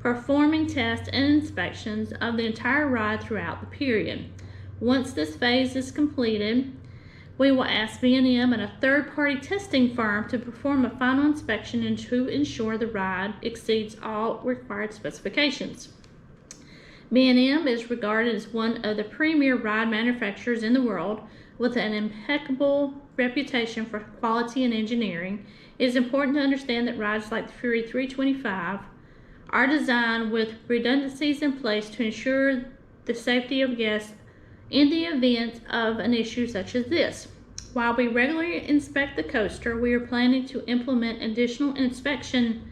Speaker 1: performing tests and inspections of the entire ride throughout the period. Once this phase is completed, we will ask B&M and a third-party testing firm to perform a final inspection and to ensure the ride exceeds all required specifications. B&M is regarded as one of the premier ride manufacturers in the world with an impeccable reputation for quality and engineering. It is important to understand that rides like the Fury 325 are designed with redundancies in place to ensure the safety of guests in the event of an issue such as this. While we regularly inspect the coaster, we are planning to implement additional inspection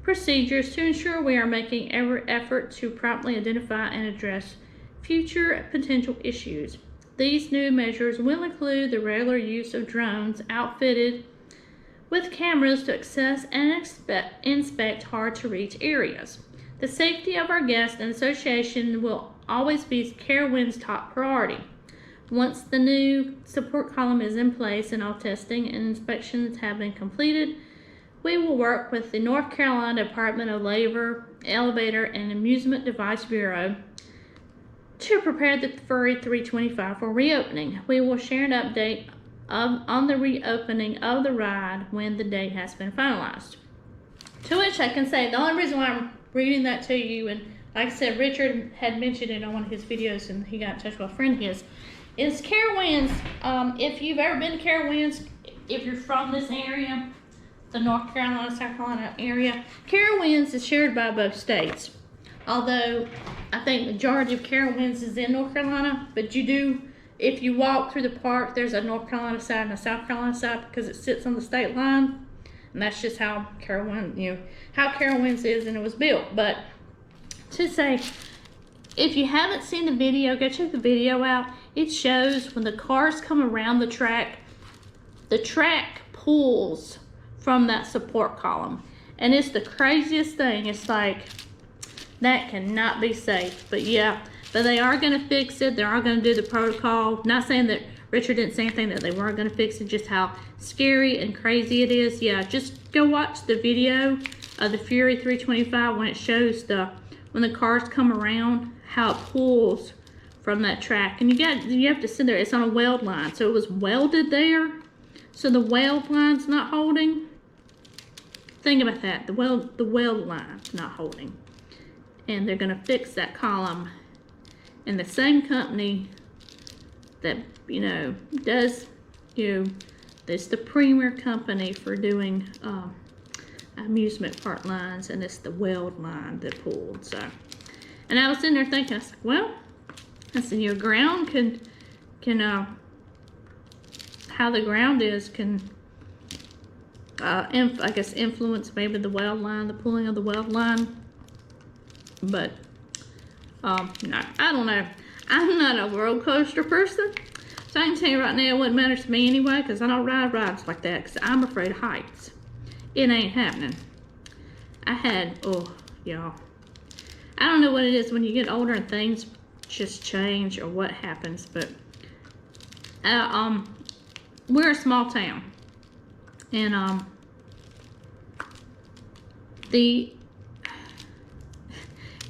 Speaker 1: procedures to ensure we are making every effort to promptly identify and address future potential issues. These new measures will include the regular use of drones outfitted with cameras to access and inspect hard-to-reach areas. The safety of our guests and association will always be Carowinds' top priority. Once the new support column is in place and all testing and inspections have been completed, we will work with the North Carolina Department of Labor, Elevator, and Amusement Device Bureau to prepare the Furry 325 for reopening. We will share an update on the reopening of the ride when the date has been finalized. To which I can say, the only reason why I'm reading that to you, and like I said, Richard had mentioned it on one of his videos, and he got in touch with a friend of his, is Carowinds. If you've ever been to Carowinds, if you're from this area, the North Carolina, South Carolina area, Carowinds is shared by both states. Although I think the majority of Carowinds is in North Carolina, but you do, if you walk through the park, there's a North Carolina side and a South Carolina side because it sits on the state line, and that's just how Carowinds is and it was built. But to say, if you haven't seen the video, go check the video out. It shows when the cars come around the track pulls from that support column, and it's the craziest thing. It's like, that cannot be safe. But yeah, but they are going to fix it. They are going to do the protocol. Not saying that Richard didn't say anything that they weren't going to fix it, just how scary and crazy it is. Yeah, just go watch the video of the Fury 325 when it shows when the cars come around, how it pulls from that track. And you have to sit there. It's on a weld line, so it was welded there. So the weld line's not holding. Think about that. The weld line's not holding. And they're going to fix that column. And the same company that, does, it's the premier company for doing amusement park lines, and it's the weld line that pulled. So, and I was sitting there thinking, I was like, well, I said, your ground can how the ground is can, I guess, influence maybe the weld line, the pulling of the weld line. But, no, I don't know. I'm not a roller coaster person. So I can tell you right now, it wouldn't matter to me anyway, because I don't ride rides like that, because I'm afraid of heights. It ain't happening. Y'all. I don't know what it is when you get older and things just change or what happens, but, we're a small town. And,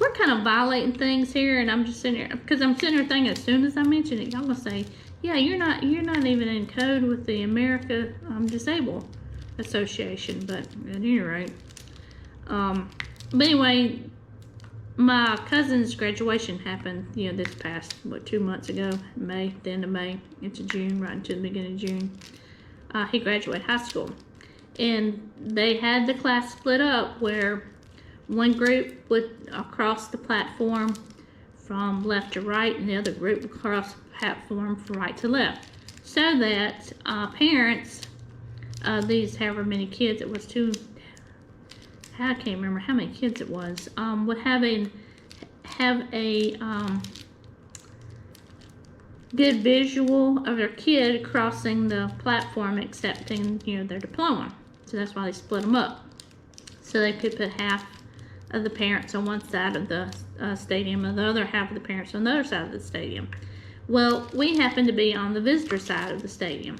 Speaker 1: we're kind of violating things here, and I'm just sitting here, because I'm sitting here thinking, as soon as I mention it, y'all gonna say, yeah, you're not even in code with the America Disabled Association. But at any rate, but anyway, my cousin's graduation happened, this past 2 months ago, May, the end of May into June, right into the beginning of June. He graduated high school, and they had the class split up where one group would cross the platform from left to right, and the other group would cross the platform from right to left. So that parents, these however many kids, it was I can't remember how many kids it was, would have a good visual of their kid crossing the platform accepting, their diploma. So that's why they split them up. So they could put half of the parents on one side of the stadium and the other half of the parents on the other side of the stadium. Well, we happen to be on the visitor side of the stadium,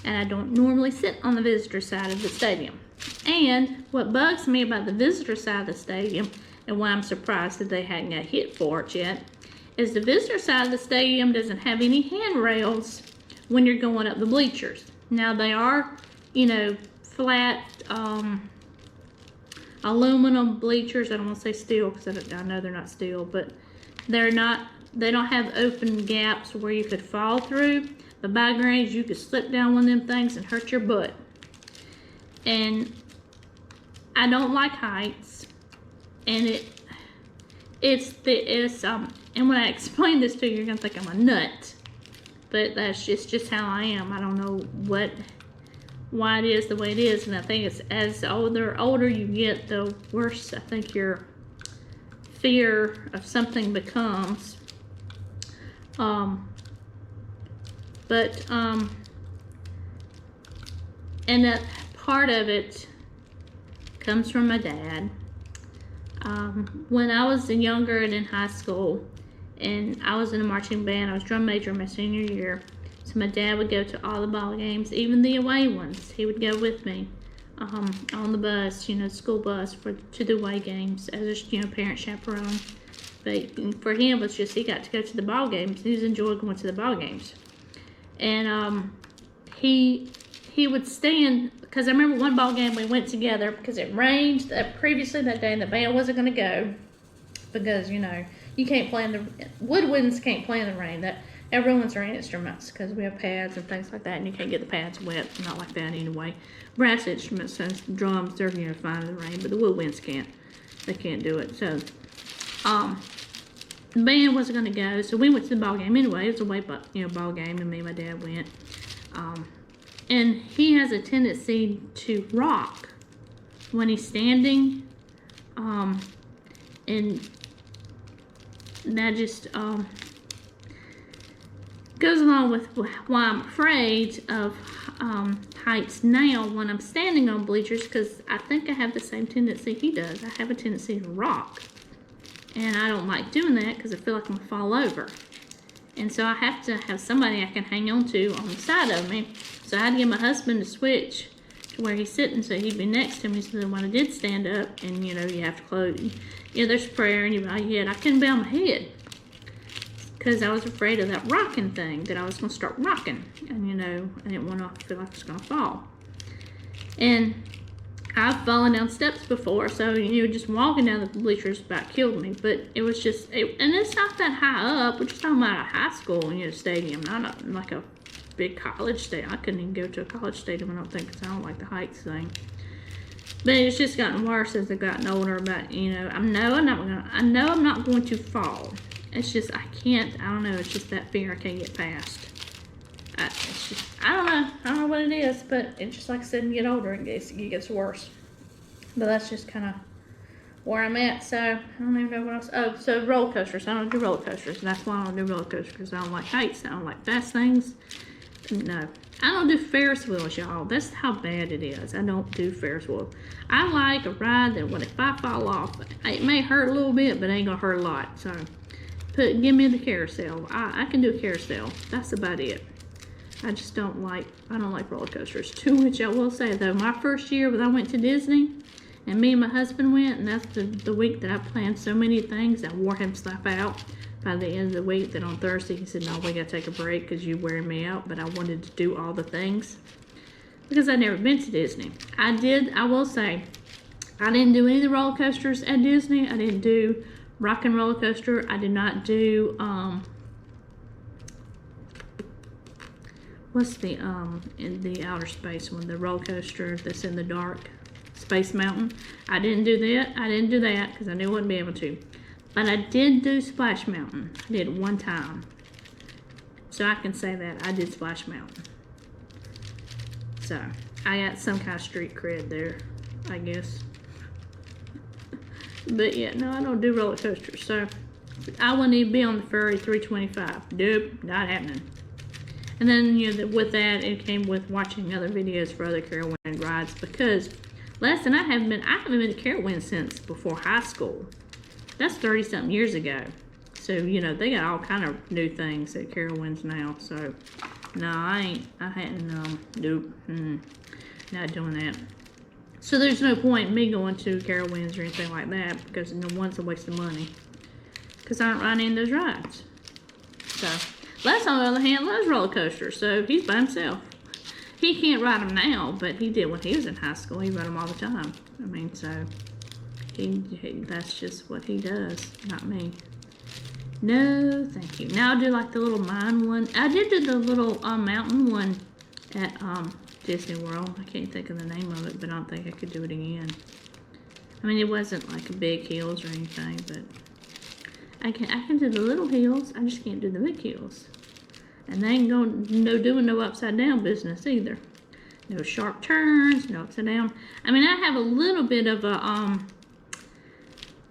Speaker 1: and I don't normally sit on the visitor side of the stadium. And what bugs me about the visitor side of the stadium, and why I'm surprised that they hadn't got hit for it yet, is the visitor side of the stadium doesn't have any handrails when you're going up the bleachers. Now they are, flat aluminum bleachers. I don't want to say steel because I know they're not steel, but they don't have open gaps where you could fall through. But by grades, you could slip down one of them things and hurt your butt. And I don't like heights, and and when I explain this to you, you're gonna think I'm a nut, but that's just how I am. I don't know why it is the way it is, and I think it's as older you get, the worse I think your fear of something becomes. And that part of it comes from my dad. When I was younger and in high school, and I was in a marching band, I was drum major my senior year. So my dad would go to all the ball games, even the away ones. He would go with me on the bus, school bus to the away games as a parent chaperone. But for him, it's just he got to go to the ball games. He's enjoyed going to the ball games. And he would stand, because I remember one ball game we went together because it rained previously that day and the band wasn't going to go because, you know, you can't play in the, woodwinds can't play in the rain. That ruins our instruments because we have pads and things like that, and you can't get the pads wet, not like that anyway. Brass instruments, since drums, they're, you know, fine in the rain, but the woodwinds can't. They can't do it. So, the band wasn't going to go, so we went to the ball game anyway. It was a away, ball game, and me and my dad went. And he has a tendency to rock when he's standing, and that just goes along with why I'm afraid of heights now when I'm standing on bleachers, because I think I have the same tendency he does. I have a tendency to rock, and I don't like doing that because I feel like I'm going to fall over. And so I have to have somebody I can hang on to on the side of me. So I had to get my husband to switch to where he's sitting so he'd be next to me, so that when I did stand up, and you know, you have to close, you know, there's prayer and you bow your head, I couldn't bow my head because I was afraid of that rocking thing, that I was going to start rocking, and you know, I didn't want to feel like I was going to fall. And I've fallen down steps before, so you know, just walking down the bleachers about killed me. But it was just, and it's not that high up. We're just talking about a high school, you know, stadium, not like a big college stadium. I couldn't even go to a college stadium, I don't think, because I don't like the heights thing. But it's just gotten worse as I've gotten older. But you know, I know I'm not going to fall. It's just I don't know. It's just that fear I can't get past. It's just, I don't know what it is, but it's just like I said, when you get older, it gets worse. But that's just kind of where I'm at. So I don't even know what else. Oh, so roller coasters. I don't do roller coasters. That's why I don't do roller coasters, because I don't like heights. I don't like fast things. No, I don't do Ferris wheels, y'all. That's how bad it is. I don't do Ferris wheel. I like a ride that if I fall off, it may hurt a little bit, but it ain't gonna hurt a lot. So give me the carousel. I can do a carousel. That's about it. I don't like roller coasters. To which I will say, though, my first year when I went to Disney, and me and my husband went, and that's the week that I planned so many things, I wore him stuff out by the end of the week. That on Thursday he said, no, we gotta take a break because you're wearing me out. But I wanted to do all the things because I'd never been to Disney. I will say, I didn't do any of the roller coasters at Disney. I didn't do Rock and Roller Coaster. I did not do what's the in the outer space one, the roller coaster that's in the dark, Space Mountain. I didn't do that. I didn't do that because I knew I wouldn't be able to. But I did do Splash Mountain. I did it one time, so I can say that I did Splash Mountain. So I got some kind of street cred there, I guess. But yeah, no, I don't do roller coasters. So I wouldn't even be on the Ferry 325. Nope, not happening. And then, you know, with that, it came with watching other videos for other Carowinds rides, because listen, I haven't been to Carowinds since before high school. That's 30-something years ago. So, you know, they got all kind of new things at Carowinds now. So, no, I hadn't, nope, not doing that. So there's no point in me going to Carowinds or anything like that, because one's a waste of money, because I aren't riding any of those rides. So Les, on the other hand, loves roller coasters, so he's by himself. He can't ride them now, but he did when he was in high school. He rode them all the time. I mean, so that's just what he does, not me. No, thank you. Now I do like the little mine one. I did do the little mountain one at Disney World. I can't think of the name of it, but I don't think I could do it again. I mean, it wasn't like a big hills or anything, but I can do the little hills. I just can't do the big hills. And they ain't doing no upside down business either. No sharp turns, no upside down. I mean, I have a little bit of a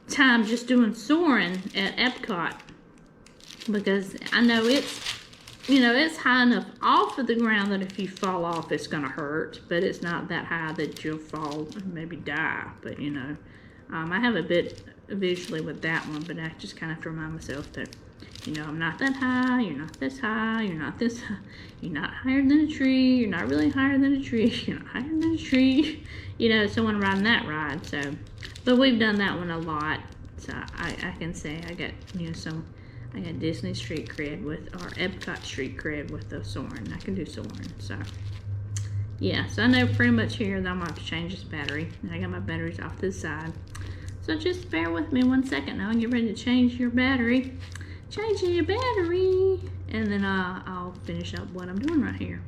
Speaker 1: time just doing soaring at Epcot, because I know it's high enough off of the ground that if you fall off, it's gonna hurt, but it's not that high that you'll fall and maybe die. But you know, I have a bit visually with that one, but I just kind of have to remind myself that, you know, I'm not that high, you're not this high, you're not this high, you're not higher than a tree, you're not really higher than a tree, you're not higher than a tree, you know, someone riding that ride. So, but we've done that one a lot. So I can say I got, you know, I got Disney street cred with, or Epcot street cred with the Soarin'. I can do Soarin'. So yeah, so I know pretty much here that I'm gonna have to change this battery. And I got my batteries off to the side. So just bear with me 1 second. Now I'll get ready to change your battery. Changing your battery. And then I'll finish up what I'm doing right here.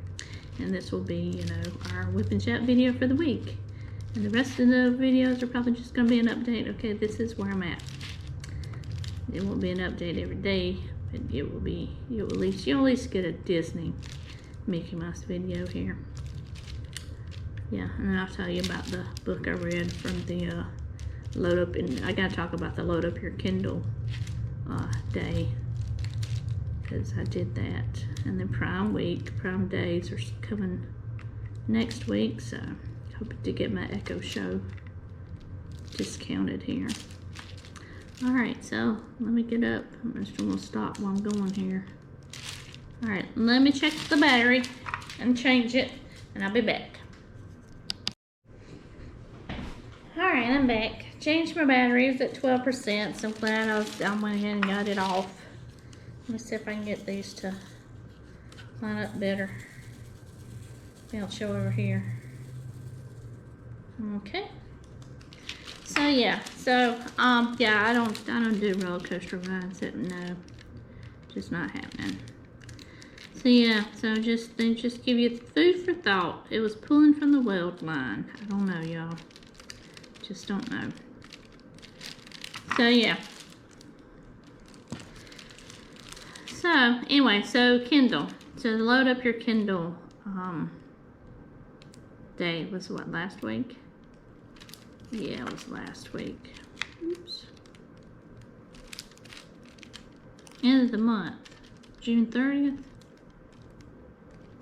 Speaker 1: And this will be, you know, our whip and chat video for the week. And the rest of the videos are probably just gonna be an update. Okay, this is where I'm at. It won't be an update every day, but it will be, you'll at least get a Disney Mickey Mouse video here. Yeah, and then I'll tell you about the book I read from the load up, and I gotta talk about the load up your Kindle day, because I did that. And then Prime Days are coming next week, so hope to get my Echo Show discounted here. Alright, so let me get up. I'm just gonna stop while I'm going here. Alright, let me check the battery and change it, and I'll be back. Alright, I'm back. Changed my battery. It was at 12%, so I'm glad I went ahead and got it off. Let me see if I can get these to line up better. Maybe I'll show over here. Okay. So yeah, yeah, I don't do roller coaster rides. No, just not happening. So yeah, so they just give you food for thought. It was pulling from the weld line. I don't know, y'all. Just don't know. So yeah. So anyway, so Kindle. So load up your Kindle day was what, last week? Yeah, it was last week. Oops. End of the month, June 30th.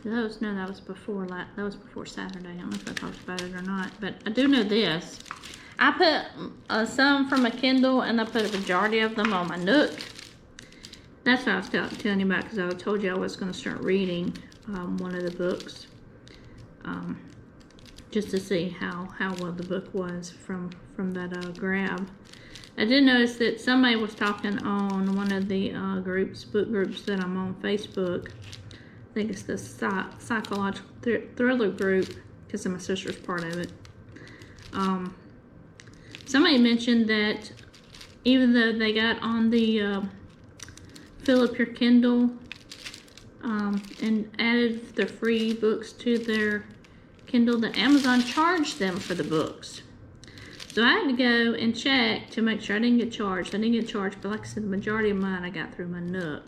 Speaker 1: That was before Saturday. I don't know if I talked about it or not, but I do know this. I put some from a Kindle, and I put a majority of them on my Nook. That's what I was telling you about, because I told you I was going to start reading one of the books, just to see how well the book was from that grab. I did notice that somebody was talking on one of the book groups that I'm on Facebook. I think it's the psychological thriller group, because my sister's part of it. Somebody mentioned that even though they got on the fill up your Kindle and added the free books to their Kindle, that Amazon charged them for the books. So I had to go and check to make sure I didn't get charged. I didn't get charged, but like I said, the majority of mine I got through my Nook.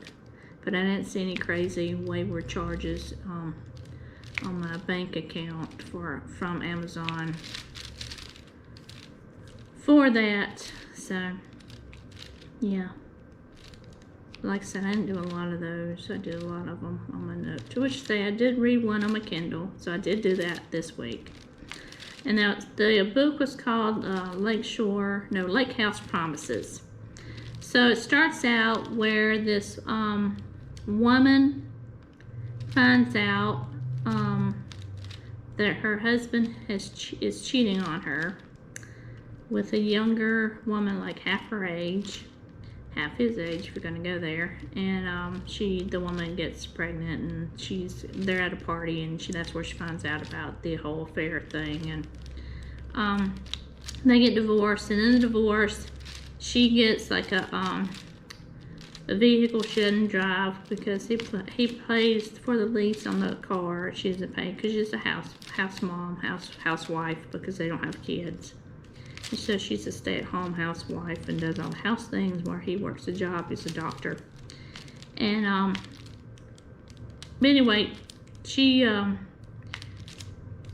Speaker 1: But I didn't see any crazy wayward charges on my bank account from Amazon for that. So yeah, like I said, I didn't do a lot of those. I did a lot of them on my Nook. To which say I did read one on my Kindle, so I did do that this week. And now the book was called Lake House Promises. So it starts out where this woman finds out that her husband is cheating on her with a younger woman, like half her age, half his age, if you're gonna go there. And the woman gets pregnant, and they're at a party, and that's where she finds out about the whole affair thing. And they get divorced, and in the divorce, she gets like a vehicle she doesn't drive, because he pays for the lease on the car. She doesn't pay because she's a housewife, because they don't have kids. And so she's a stay-at-home housewife and does all the house things, while he works a job. He's a doctor. And but anyway, she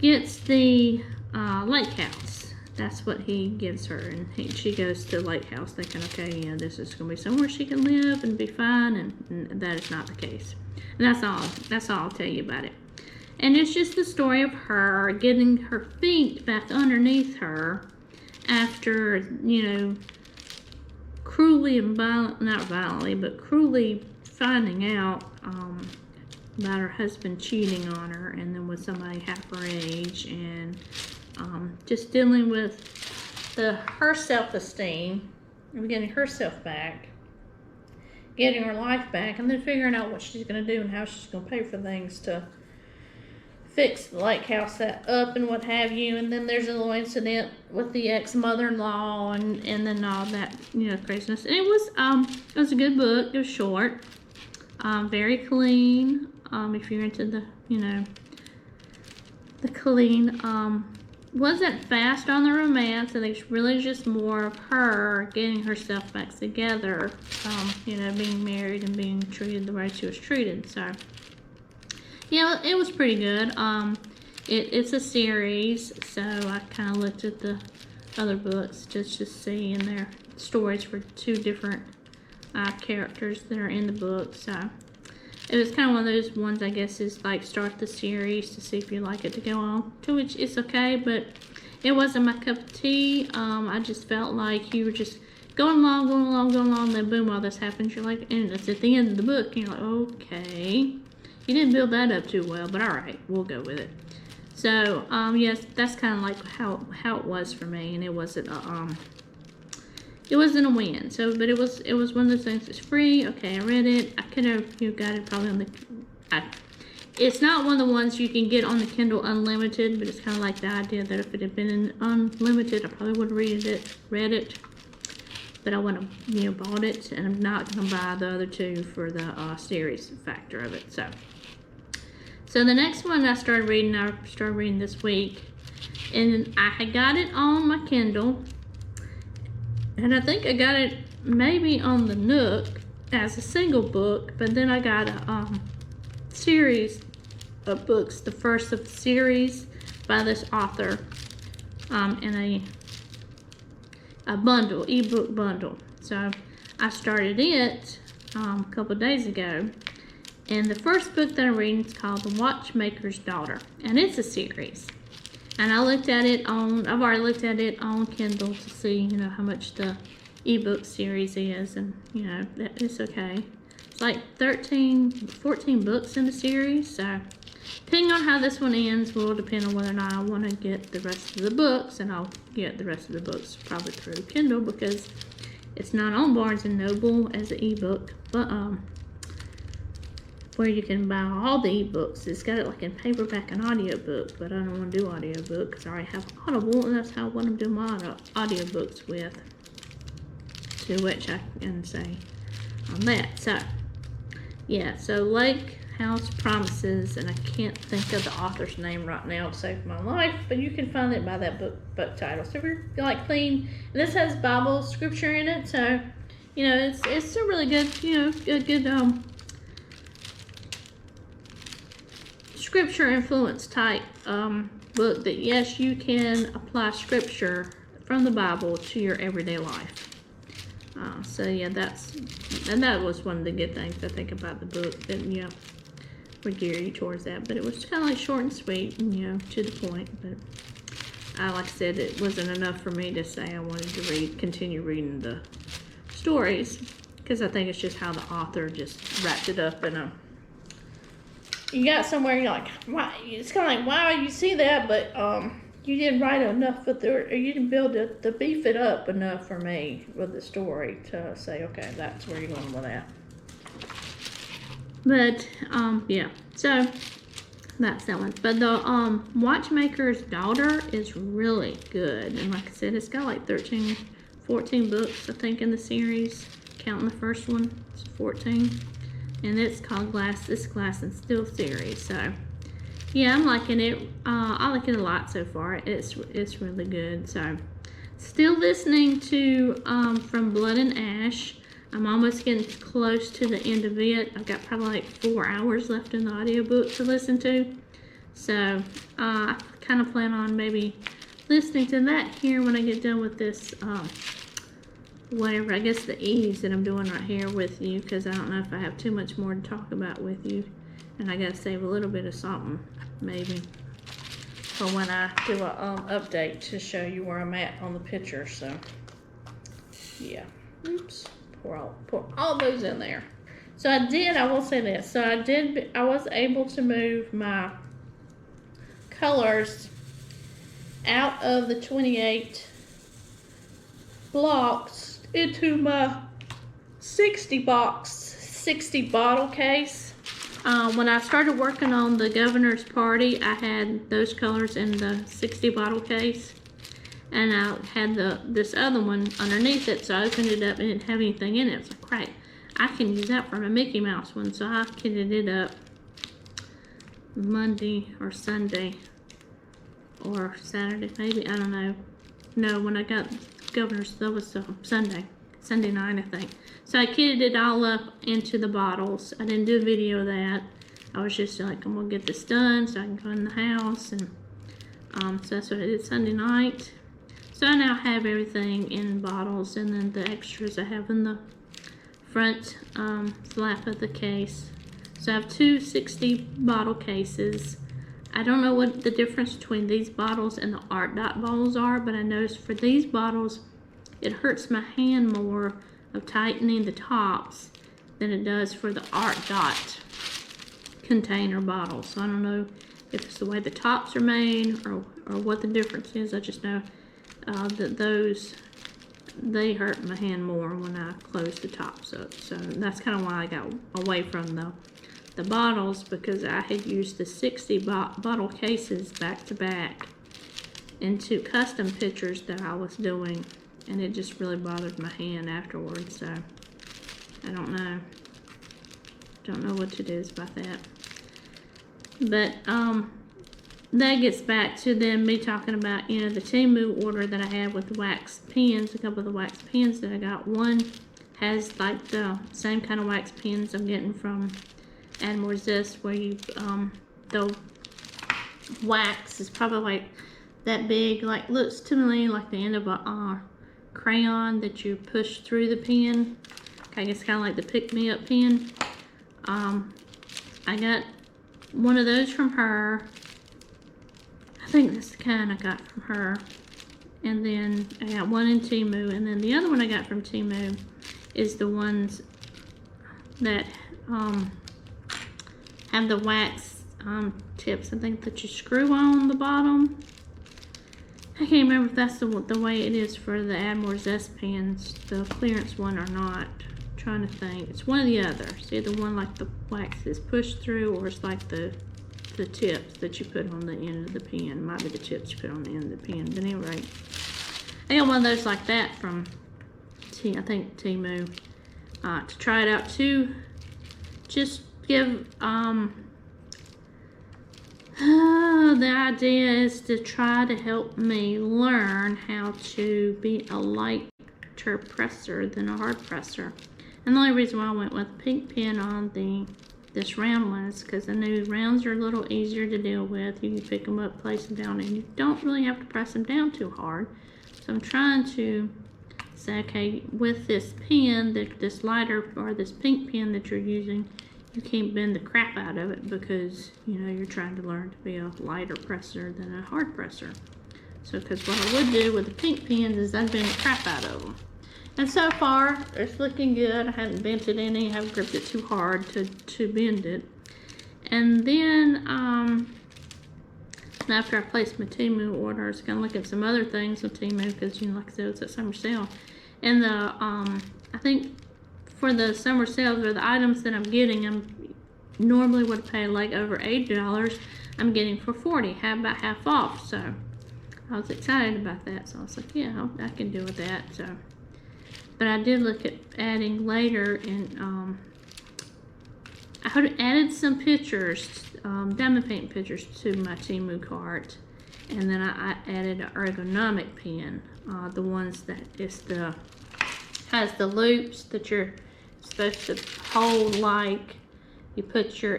Speaker 1: gets the lake house. That's what he gives her, and she goes to the lake house thinking, okay, this is going to be somewhere she can live and be fine, and that is not the case. And that's all I'll tell you about it. And it's just the story of her getting her feet back underneath her after, cruelly and not violently, but cruelly finding out about her husband cheating on her, and then with somebody half her age, and just dealing with her self-esteem, of getting herself back, getting her life back, and then figuring out what she's going to do and how she's going to pay for things to fix the lake house that up and what have you. And then there's a little incident with the ex-mother-in-law and then all that, you know, craziness. And it was a good book. It was short, very clean. If you're into the, you know, the clean, wasn't fast on the romance. I think it's really just more of her getting herself back together, you know, being married and being treated the way she was treated. So yeah, it was pretty good. It's a series, so I kind of looked at the other books just to see in their stories for two different characters that are in the book. So it was kind of one of those ones, I guess, is like start the series to see if you like it to go on, to which it's okay, but it wasn't my cup of tea. I just felt like you were just going along, then boom, all this happens. You're like, and it's at the end of the book, and you're like, okay. You didn't build that up too well, but all right, we'll go with it. So, yes, that's kind of like how it was for me, and it wasn't a win. So, but it was one of those things. It's free. Okay, I read it. I could have got it probably on the. It's not one of the ones you can get on the Kindle Unlimited, but it's kind of like the idea that if it had been in Unlimited, I probably would have read it. But I wouldn't have, you know, bought it, and I'm not gonna buy the other two for the series factor of it. So the next one I started reading this week, and I had got it on my Kindle, and I think I got it maybe on the Nook as a single book, but then I got a series of books, the first of the series by this author, in a bundle, ebook bundle. So I started it a couple days ago. And the first book that I'm reading is called The Watchmaker's Daughter. And it's a series. And I looked at it I've already looked at it on Kindle to see, you know, how much the ebook series is. And, you know, it's okay. It's like 14 books in the series. So, depending on how this one ends will depend on whether or not I want to get the rest of the books. And I'll get the rest of the books probably through Kindle because it's not on Barnes & Noble as an ebook. But, where you can buy all the ebooks. It's got it like in paperback and audiobook, but I don't want to do audiobook because I already have Audible, and that's how I want to do my audiobooks with. To which I can say on that. So, yeah, so Lake House Promises, and I can't think of the author's name right now to save my life, but you can find it by that book title. So if you're like clean, and this has Bible scripture in it, so, you know, it's a really good, you know, a good, scripture influence type book that yes, you can apply scripture from the Bible to your everyday life. So yeah, that was one of the good things I think about the book, that, you know, would gear you towards that. But it was kind of like short and sweet, and, you know, to the point. But like I said, it wasn't enough for me to say I wanted to continue reading the stories, because I think it's just how the author just wrapped it up in a. You got somewhere you're like, why? It's kind of like, wow, you see that, but you didn't write enough with or you didn't build it to beef it up enough for me with the story to say, okay, that's where you're going with that. But yeah, so that's that one. But the Watchmaker's Daughter is really good, and like I said, it's got like 14 books I think in the series, counting the first one. It's 14. And it's called Glass and Steel series. So yeah, I'm liking it. I like it a lot so far. It's really good. So still listening to From Blood and Ash. I'm almost getting close to the end of it. I've got probably like 4 hours left in the audiobook to listen to. So I kind of plan on maybe listening to that here when I get done with this whatever, I guess the ease that I'm doing right here with you, because I don't know if I have too much more to talk about with you, and I gotta save a little bit of something maybe for when I do a update to show you where I'm at on the picture. So yeah, oops, pour all those in there. So I will say this, so I was able to move my colors out of the 28 blocks into my 60 bottle case. When I started working on the governor's party, I had those colors in the 60 bottle case, and I had this other one underneath it, so I opened it up and it didn't have anything in it. I was like, great, I can use that for my Mickey Mouse one. So I kitted it up Monday or Sunday or Saturday, maybe, I don't know. No, when I got governor's, that was Sunday night, I think. So I kitted it all up into the bottles. I didn't do a video of that. I was just like, I'm gonna get this done so I can go in the house, and so that's what I did Sunday night. So I now have everything in bottles, and then the extras I have in the front flap of the case. So I have two 60 bottle cases. I don't know what the difference between these bottles and the Art Dot bottles are, but I noticed for these bottles, it hurts my hand more of tightening the tops than it does for the Art Dot container bottles. So I don't know if it's the way the tops are made or what the difference is. I just know that they hurt my hand more when I close the tops up. So that's kind of why I got away from the bottles, because I had used the 60 bottle cases back to back into custom pictures that I was doing, and it just really bothered my hand afterwards. So I don't know what to do about that. But that gets back to then me talking about, you know, the Temu order that I had with the wax pens. A couple of the wax pens that I got. One has like the same kind of wax pens I'm getting from Add More Zest, where you the wax is probably like that big, like looks to me like the end of a crayon that you push through the pen. I guess kind of like the pick-me-up pen. I got one of those from her. I think that's the kind I got from her. And then I got one in Temu, and then the other one I got from Temu is the ones that have the wax tips, I think, that you screw on the bottom. I can't remember if that's the way it is for the Add More Zest pens, the clearance one, or not. I'm trying to think. It's one or the other. See, the one like the wax is pushed through, or it's like the tips that you put on the end of the pen. Might be the tips you put on the end of the pen. But anyway, I got one of those like that from I think Temu, to try it out too. Just give the idea is to try to help me learn how to be a lighter presser than a hard presser. And the only reason why I went with a pink pen on this round one is because I knew rounds are a little easier to deal with. You can pick them up, place them down, and you don't really have to press them down too hard. So I'm trying to say, okay, with this pen, this lighter or this pink pen that you're using, you can't bend the crap out of it, because you know you're trying to learn to be a lighter presser than a hard presser. So, because what I would do with the pink pens is I'd bend the crap out of them. And so far, it's looking good. I haven't bent it any. I haven't gripped it too hard to bend it. And then, after I placed my Temu order, I was going to look at some other things with Temu, because, you know, like I said, it's at summer sale. And I think for the summer sales, or the items that I'm getting, I'm normally would pay like over $80. I'm getting for $40, about half off. So I was excited about that. So I was like, yeah, I can do with that. So, but I did look at adding later, and I had added some pictures, diamond paint pictures, to my Temu cart, and then I added an ergonomic pen, the ones that has the loops that you're supposed to hold, like you put your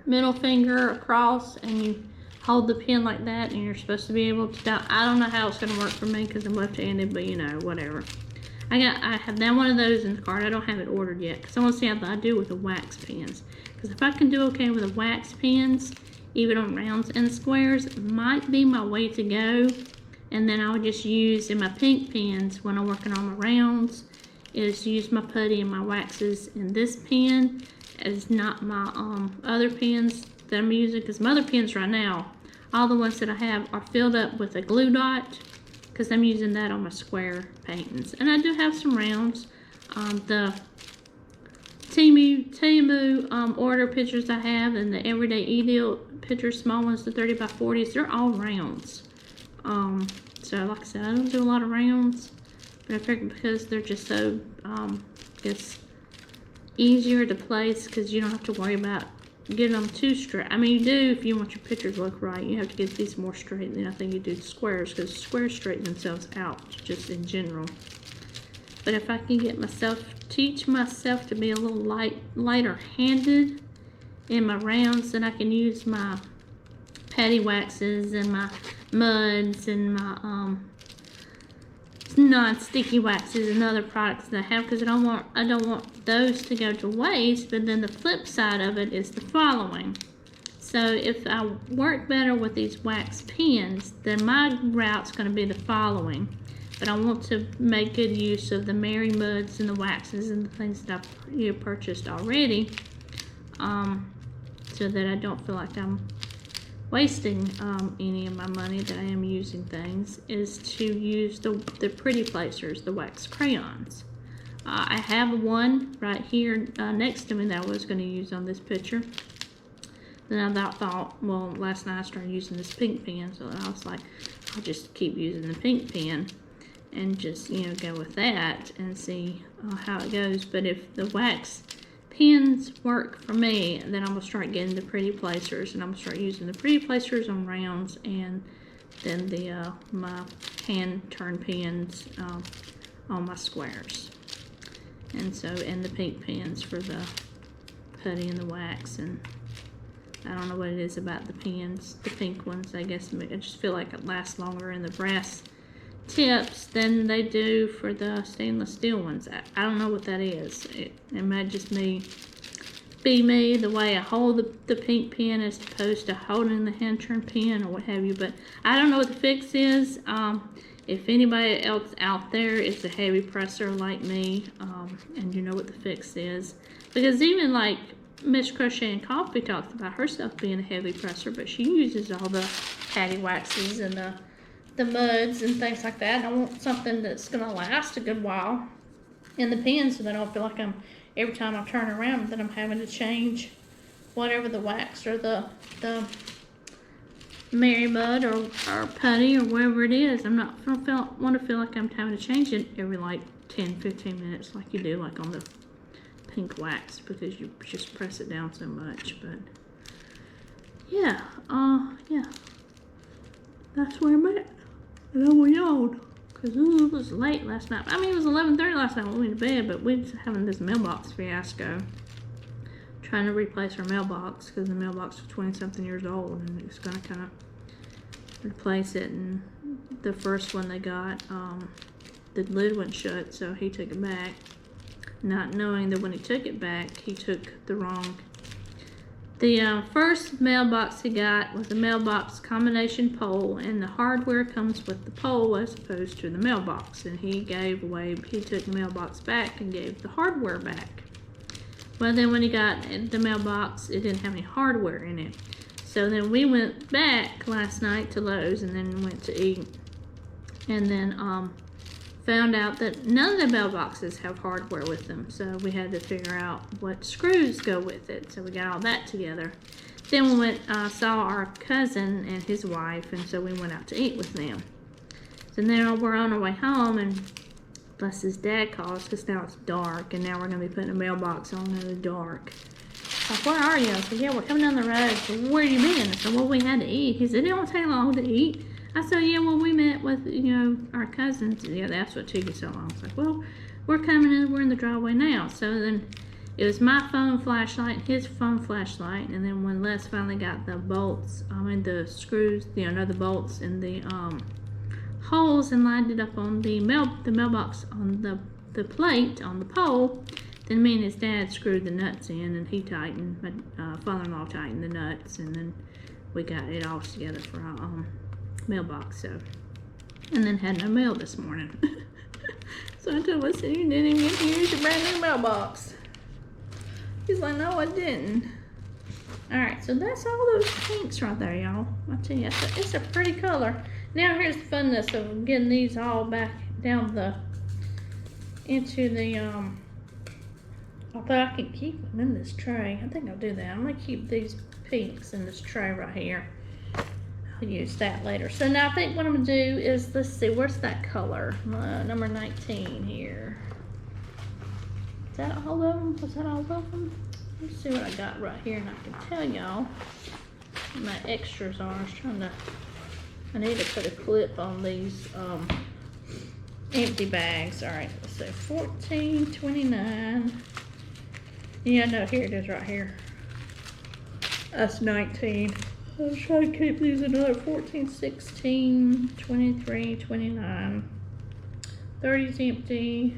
Speaker 1: middle finger across and you hold the pen like that, and you're supposed to be able to I don't know how it's going to work for me because I'm left-handed, but you know, whatever. I have now one of those in the cart. I don't have it ordered yet because I want to see how I do with the wax pens. Because if I can do okay with the wax pens, even on rounds and squares, it might be my way to go. And then I'll just use in my pink pens when I'm working on my rounds, is use my putty and my waxes in this pen as not my other pens that I'm using. Because my other pens right now, all the ones that I have are filled up with a glue dot, because I'm using that on my square paintings. And I do have some rounds. The Temu order pictures I have, and the Everyday E-Deal pictures, small ones, the 30 by 40s, they're all rounds. So like I said, I don't do a lot of rounds, but I figured because they're just so, it's easier to place because you don't have to worry about getting them too straight. I mean, you do if you want your pictures to look right. You have to get these more straight than I think you do the squares, because squares straighten themselves out just in general. But if I can get teach myself to be a little lighter handed in my rounds, then I can use my patty waxes and my muds and my non-sticky waxes and other products that I have, because I don't want those to go to waste. But then the flip side of it is the following. So if I work better with these wax pens, then my route's going to be the following. But I want to make good use of the Mary muds and the waxes and the things that I've purchased already, so that I don't feel like I'm wasting any of my money, that I am using things, is to use the pretty placers, the wax crayons. I have one right here next to me that I was going to use on this picture. Then I thought, well, last night I started using this pink pen, so I was like, I'll just keep using the pink pen and just, you know, go with that and see how it goes. But if the wax pens work for me, then I'm going to start getting the pretty placers, and I'm going to start using the pretty placers on rounds, and then the my hand turn pens on my squares. And so, and the pink pens for the putty and the wax. And I don't know what it is about the pens, the pink ones. I guess I just feel like it lasts longer in the brass tips than they do for the stainless steel ones. I don't know what that is. It might just be me, the way I hold the pink pen as opposed to holding the hand turn pen or what have you. But I don't know what the fix is. If anybody else out there is a heavy presser like me, and you know what the fix is, because even like Miss Crochet and Coffee talks about herself being a heavy presser, but she uses all the patty waxes and the muds and things like that. I want something that's going to last a good while in the pen, so that I don't feel like every time I turn around that I'm having to change whatever the wax or the Mary mud or putty or whatever it is. I don't want to feel like I'm having to change it every like 10-15 minutes like you do like on the pink wax, because you just press it down so much. But yeah, that's where I'm at. And I'm yawned because it was late last night. I mean, it was 11:30 last night when we went to bed, but we were having this mailbox fiasco, trying to replace our mailbox because the mailbox was 20-something years old, and it was going to kind of replace it. And the first one they got, the lid went shut, so he took it back, not knowing that when he took it back, he took the wrong. The first mailbox he got was a mailbox combination pole, and the hardware comes with the pole as opposed to the mailbox. And he took the mailbox back and gave the hardware back. Well, then when he got the mailbox, it didn't have any hardware in it. So then we went back last night to Lowe's and then went to eat. And then found out that none of the mailboxes have hardware with them. So we had to figure out what screws go with it. So we got all that together. Then we went, saw our cousin and his wife, and so we went out to eat with them. So now we're on our way home, and plus his dad calls because now it's dark, and now we're going to be putting a mailbox on in the dark. Like, where are you? I said, yeah, we're coming down the road. So where you been? I said, well, we had to eat. He said, it don't take long to eat. I said, yeah, well, we met with, our cousins. Yeah, that's what took you so long. I was like, well, we're coming in. We're in the driveway now. So then it was my phone flashlight, his phone flashlight. And then when Les finally got the bolts, the screws, the bolts and the holes, and lined it up on the mailbox on the plate on the pole, then me and his dad screwed the nuts in, and he tightened, my father-in-law tightened the nuts, and then we got it all together for our mailbox. So, and then had no mail this morning. So I told him, I said, you didn't even get to use your brand new mailbox. He's like, no, I didn't. Alright, so that's all those pinks right there, y'all. I tell you, it's a pretty color. Now here's the funness of getting these all back down into the, I thought I could keep them in this tray. I think I'll do that. I'm gonna keep these pinks in this tray right here. I'll use that later. So now I think what I'm gonna do is, let's see, where's that color? Number 19 here. Is that all of them? Was that all of them? Let's see what I got right here, and I can tell y'all what my extras are. I need to put a clip on these empty bags. All right, let's see, 14.29. Yeah, no, here it is right here. That's 19. I'll try to keep these another 14, 16, 23, 29. 30's empty.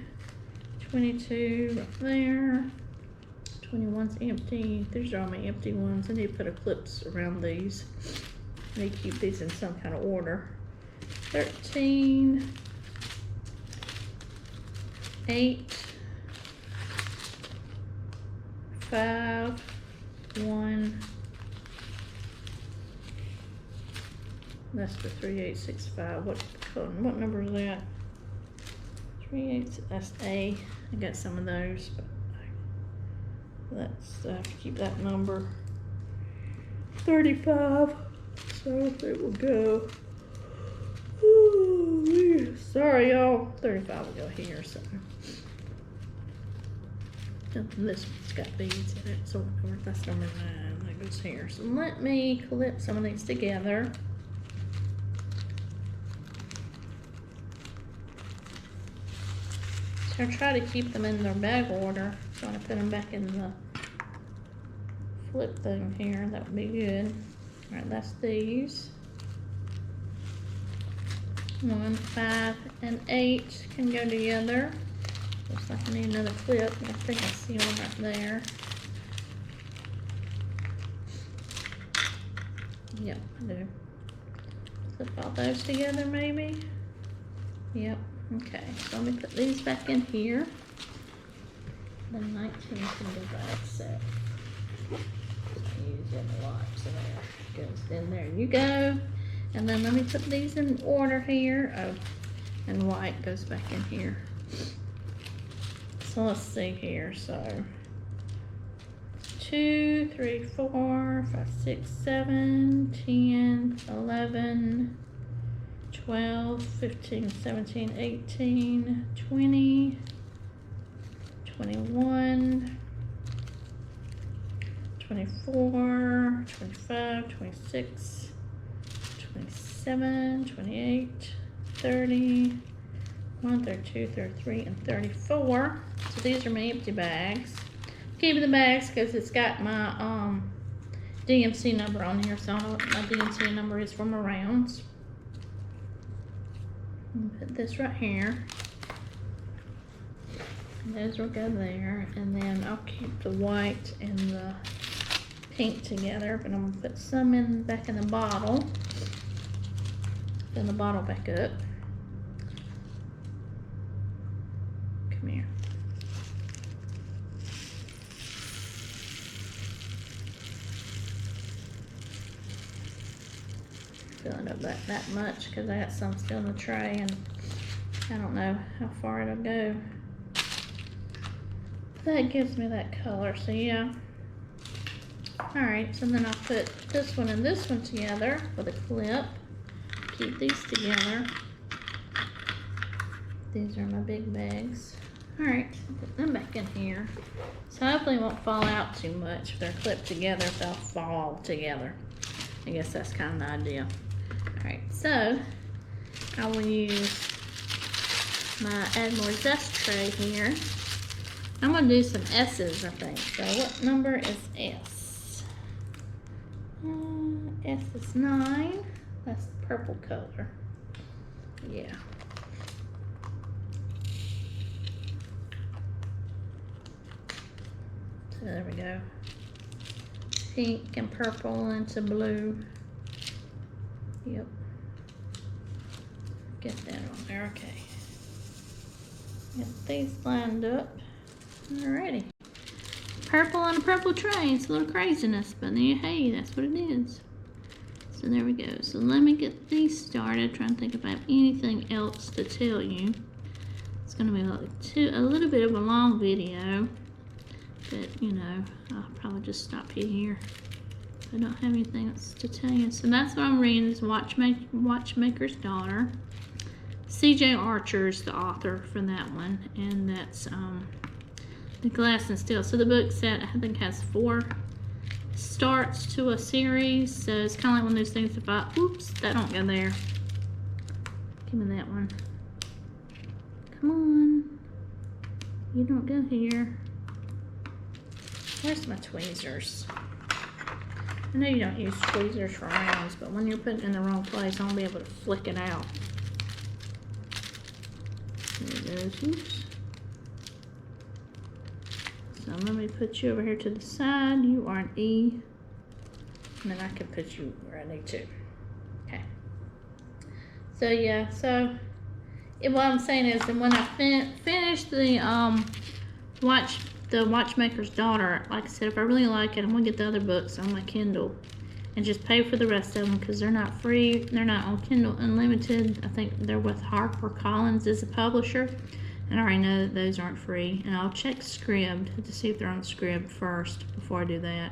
Speaker 1: 22 right there. 21's empty. These are all my empty ones. I need to put a clips around these. I need to keep these in some kind of order. 13. 8. 5. 1. That's for 3865. What number is that? 38. That's A. I got some of those, but I have to keep that number. 35. So it will go. Ooh, sorry, y'all. 35 will go here or something. This one's got beads in it, so that's number 9. That goes here. So let me clip some of these together. So I try to keep them in their bag order. So I put them back in the flip thing here. That would be good. All right, that's these. 1, 5, and 8 can go together. Looks like I need another clip, but I think I see one right there. Yep, I do. Clip all those together, maybe. Yep. Okay, so let me put these back in here. The 19 can go back, so I use them a lot, so there goes in. There you go. And then let me put these in order here. Oh, and white goes back in here. So let's see here. So 2, 3, 4, 5, 6, 7, 10, 11, 12, 15, 17, 18, 20, 21, 24, 25, 26, 27, 28, 30, 1, 32, 33, and 34. So these are my empty bags. Keep the bags because it's got my DMC number on here, so I know what my DMC number is for my rounds. Put this right here. And those will go there, and then I'll keep the white and the pink together, but I'm gonna put some in back in the bottle. Fill the bottle back up. Come here. Filling up that much because I got some still in the tray, and I don't know how far it'll go. That gives me that color, so yeah. Alright, so then I'll put this one and this one together with a clip. Keep these together. These are my big bags. Alright, put them back in here. So hopefully it won't fall out too much. If they're clipped together, if they'll fall all together. I guess that's kind of the idea. Alright, so I will use my Add More Zest tray here. I'm going to do some S's, I think. So what number is S? S is 9. That's the purple color. Yeah. So there we go. Pink and purple into blue. Yep. Get that on there. Okay. Get these lined up. Alrighty. Purple on a purple tray. It's a little craziness, but hey, that's what it is. So So there we go. So let me get these started. Trying to think if I have anything else to tell you. It's going to be a little bit of a long video, but you know, I'll probably just stop here. I don't have anything else to tell you. So that's what I'm reading, is Watchmaker's Daughter. C.J. Archer's the author for that one, and that's The Glass and Steel. So the book set, I think, has 4 starts to a series. So it's kind of like one of those things about, oops, that don't go there. Give me that one. Come on. You don't go here. Where's my tweezers? I know you don't use tweezers for rounds, but when you're putting it in the wrong place, I won't be able to flick it out. There it goes. Oops. So let me put you over here to the side. You are an E. And then I can put you where I need to. Okay. So yeah, so what I'm saying is that when I finish the Watchmaker's Daughter, like I said, if I really like it, I'm gonna get the other books on my Kindle and just pay for the rest of them, because they're not free. They're not on Kindle Unlimited. I think they're with HarperCollins as a publisher, and I already know that those aren't free. And I'll check Scribd to see if they're on Scribd first before I do that,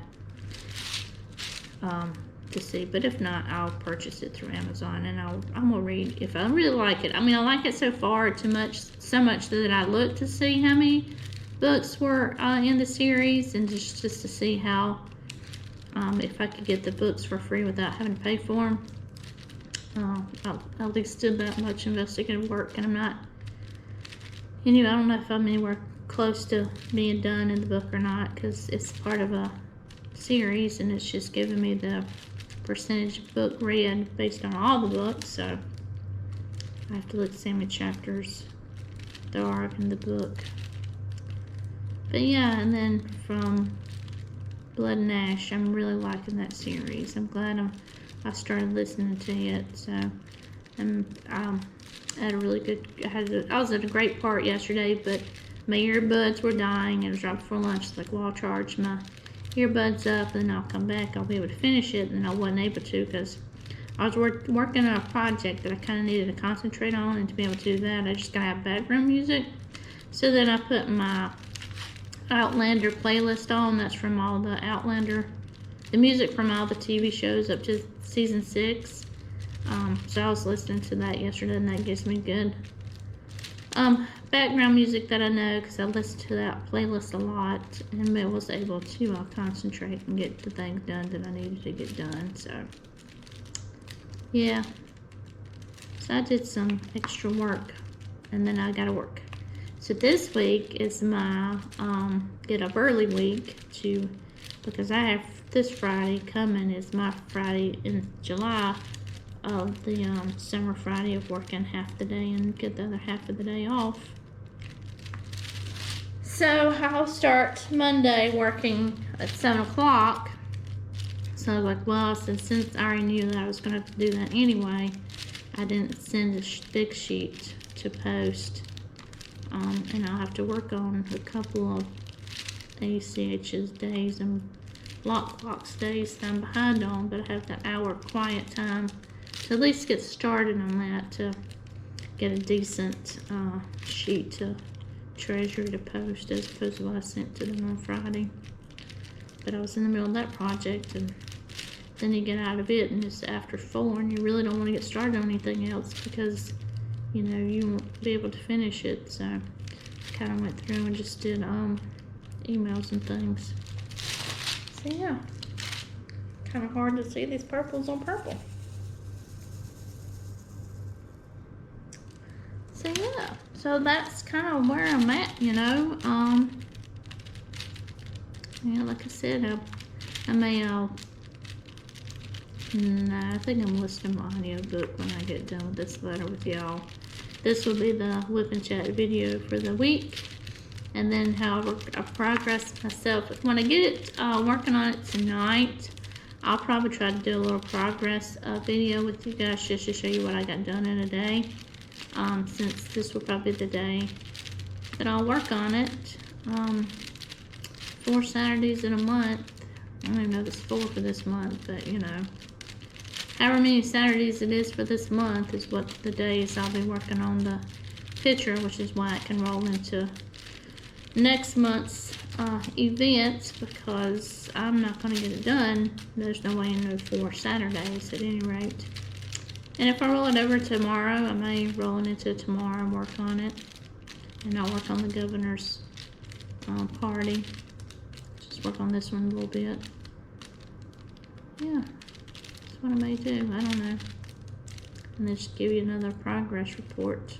Speaker 1: to see. But if not, I'll purchase it through Amazon, and I'm gonna read if I really like it. I mean, I like it so far so much that I looked to see how many books were in the series, and just to see how if I could get the books for free without having to pay for them. I at least did that much investigative work, and I'm not, anyway, I don't know if I'm anywhere close to being done in the book or not, because it's part of a series, and it's just giving me the percentage book read based on all the books. So I have to look to see how many chapters there are in the book. But yeah, and then from Blood and Ash, I'm really liking that series. I'm glad I started listening to it. So, and I had a really good. I was at a great part yesterday, but my earbuds were dying. It was right before lunch. It's like, well, I'll charge my earbuds up, and then I'll come back. I'll be able to finish it, and I wasn't able to because I was working on a project that I kind of needed to concentrate on, and to be able to do that, I just gotta have background music. So then I put my Outlander playlist on. That's from all the Outlander, the music from all the TV shows up to season 6. So I was listening to that yesterday, and that gives me good background music that I know, because I listen to that playlist a lot, and I was able to concentrate and get the things done that I needed to get done. So yeah, so I did some extra work, and then I gotta work. So this week is my get up early week, because I have this Friday coming is my Friday in July of the summer Friday of working half the day and get the other half of the day off. So I'll start Monday working at 7 o'clock. So I was like, well, since I already knew that I was going to do that anyway, I didn't send a big sheet to post. And I'll have to work on a couple of ACH's days and block clocks days that I'm behind on, but I have the hour quiet time to at least get started on that, to get a decent sheet to Treasury to post, as opposed to what I sent to them on Friday. But I was in the middle of that project, and then you get out of it, and it's after 4, and you really don't want to get started on anything else, because you know you won't be able to finish it. So I kind of went through and just did emails and things. So yeah, kind of hard to see these purples on purple. So yeah, so that's kind of where I'm at, you know. Yeah, like I said, I may I think I'm listening to my audio book when I get done with this letter with y'all. This will be the whip and chat video for the week, and then however I progress myself. When I get it working on it tonight, I'll probably try to do a little progress video with you guys, just to show you what I got done in a day. Since this will probably be the day that I'll work on it. 4 Saturdays in a month. I don't even know if it's 4 for this month, but you know. however many Saturdays it is for this month is what the days I'll be working on the picture, which is why it can roll into next month's events, because I'm not going to get it done. There's no way in no 4 Saturdays at any rate. And if I roll it over tomorrow, I may roll it into tomorrow and work on it. And I'll work on the governor's party. Just work on this one a little bit. Yeah, that's what I may do. I don't know. And then just give you another progress report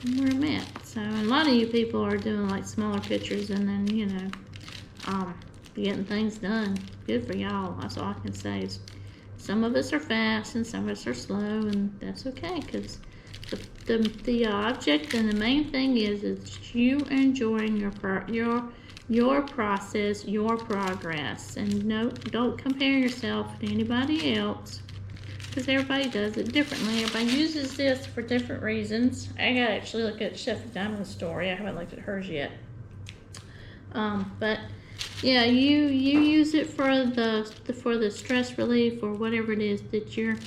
Speaker 1: on where I'm at. So a lot of you people are doing like smaller pictures, and then, you know, getting things done. Good for y'all. That's all I can say. Is some of us are fast and some of us are slow, and that's okay, because the object and the main thing is you enjoying your process, your progress. And no, don't compare yourself to anybody else, because everybody does it differently. Everybody uses this for different reasons. I gotta actually look at Chefdiamond's story. I haven't looked at hers yet. But yeah, you use it for the stress relief or whatever it is that you're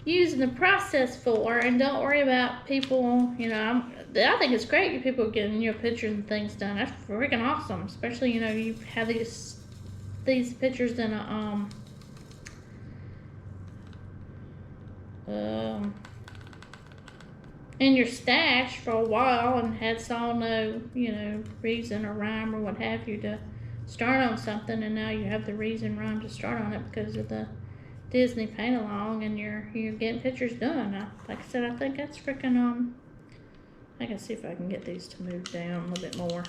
Speaker 1: using the process for, and don't worry about people. You know, I think it's great you people getting your pictures and things done. That's freaking awesome. Especially, you know, you have these pictures in a in your stash for a while and had saw no, you know, reason or rhyme or what have you to start on something, and now you have the reason, rhyme to start on it because of the Disney paint along, and you're getting pictures done. Like I said, I think that's freaking I can see if I can get these to move down a little bit more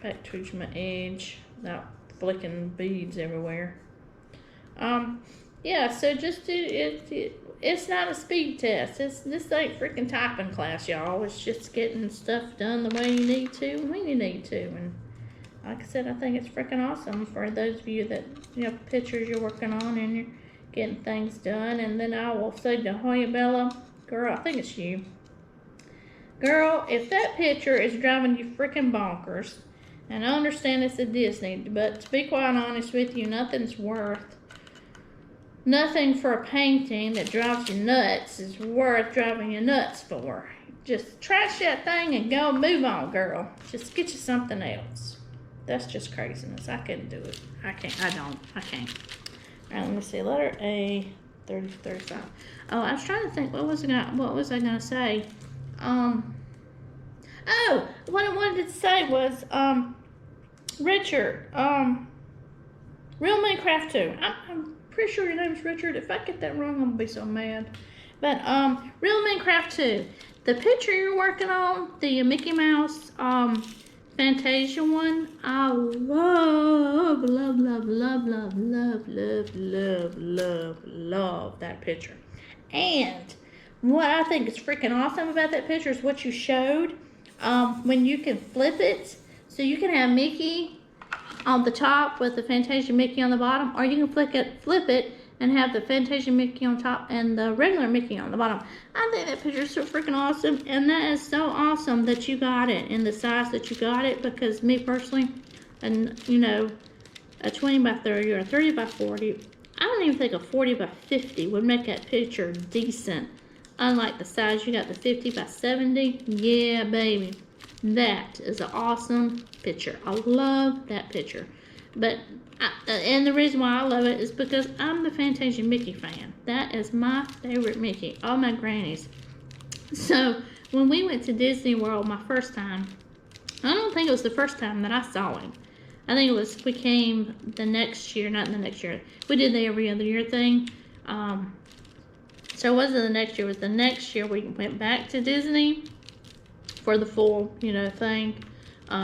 Speaker 1: back towards my edge without flicking beads everywhere. Yeah, so just it's not a speed test. This ain't freaking typing class, y'all. It's just getting stuff done the way you need to when you need to. And like I said, I think it's freaking awesome for those of you that, you know, pictures you're working on and you're getting things done. And then I will say to Hoya Bella, girl, I think it's you. Girl, if that picture is driving you freaking bonkers, and I understand it's a Disney, but to be quite honest with you, nothing for a painting that drives you nuts is worth driving you nuts for. Just trash that thing and go move on, girl. Just get you something else. That's just craziness. I couldn't do it. I can't. All right, let me see. Letter A, 35. Oh, I was trying to think. What was I gonna say? Oh, what I wanted to say was, Richard, Real Man Craft 2. I'm pretty sure your name's Richard. If I get that wrong, I'm gonna be so mad. But Real Man Craft 2. The picture you're working on, the Mickey Mouse Fantasia one, I love that picture. And what I think is freaking awesome about that picture is what you showed, when you can flip it, so you can have Mickey on the top with the Fantasia Mickey on the bottom, or you can flip it and have the Fantasia Mickey on top and the regular Mickey on the bottom. I think that picture is so freaking awesome, and that is so awesome that you got it in the size that you got it, because me personally, and you know, a 20 by 30 or a 30 by 40, I don't even think a 40 by 50 would make that picture decent. Unlike the size, you got the 50 by 70, yeah baby. That is an awesome picture. I love that picture. But and the reason why I love it is because I'm the Fantasia Mickey fan. That is my favorite Mickey. All my grannies. So when we went to Disney World my first time, I don't think it was the first time that I saw him. I think it was, we came the next year, not the next year. We did the every other year thing. So it wasn't the next year, it was the next year we went back to Disney for the full, you know, thing.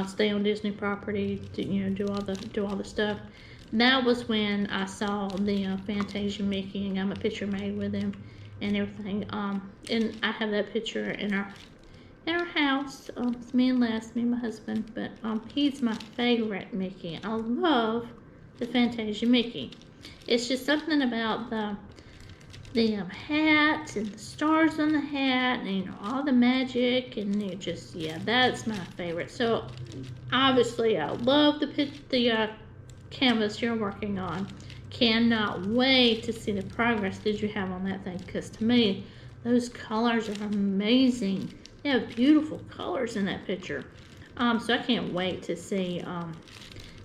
Speaker 1: Stay on Disney property, to, you know, do all the stuff. That was when I saw the Fantasia Mickey and got my picture made with him and everything. And I have that picture in our house. It's me and Les, me and my husband. But he's my favorite Mickey. I love the Fantasia Mickey. It's just something about the hat and the stars on the hat, and you know, all the magic, and it just, yeah, that's my favorite. So obviously I love the canvas you're working on. Cannot wait to see the progress that you have on that thing, because to me, those colors are amazing. They have beautiful colors in that picture. So I can't wait to see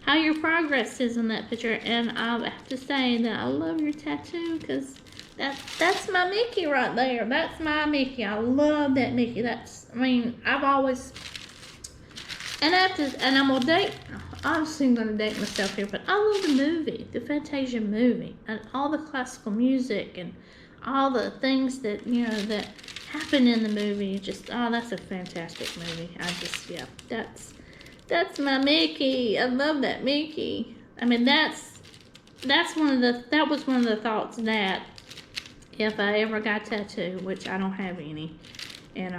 Speaker 1: how your progress is in that picture. And I have to say that I love your tattoo, because that's my Mickey right there. That's my Mickey. I love that Mickey. I've always, and I'm obviously gonna date myself here, but I love the movie, the Fantasia movie, and all the classical music and all the things that, that happen in the movie. Just, that's a fantastic movie. That's my Mickey. I love that Mickey. I mean, that was one of the thoughts, that if I ever got a tattoo, which I don't have any, and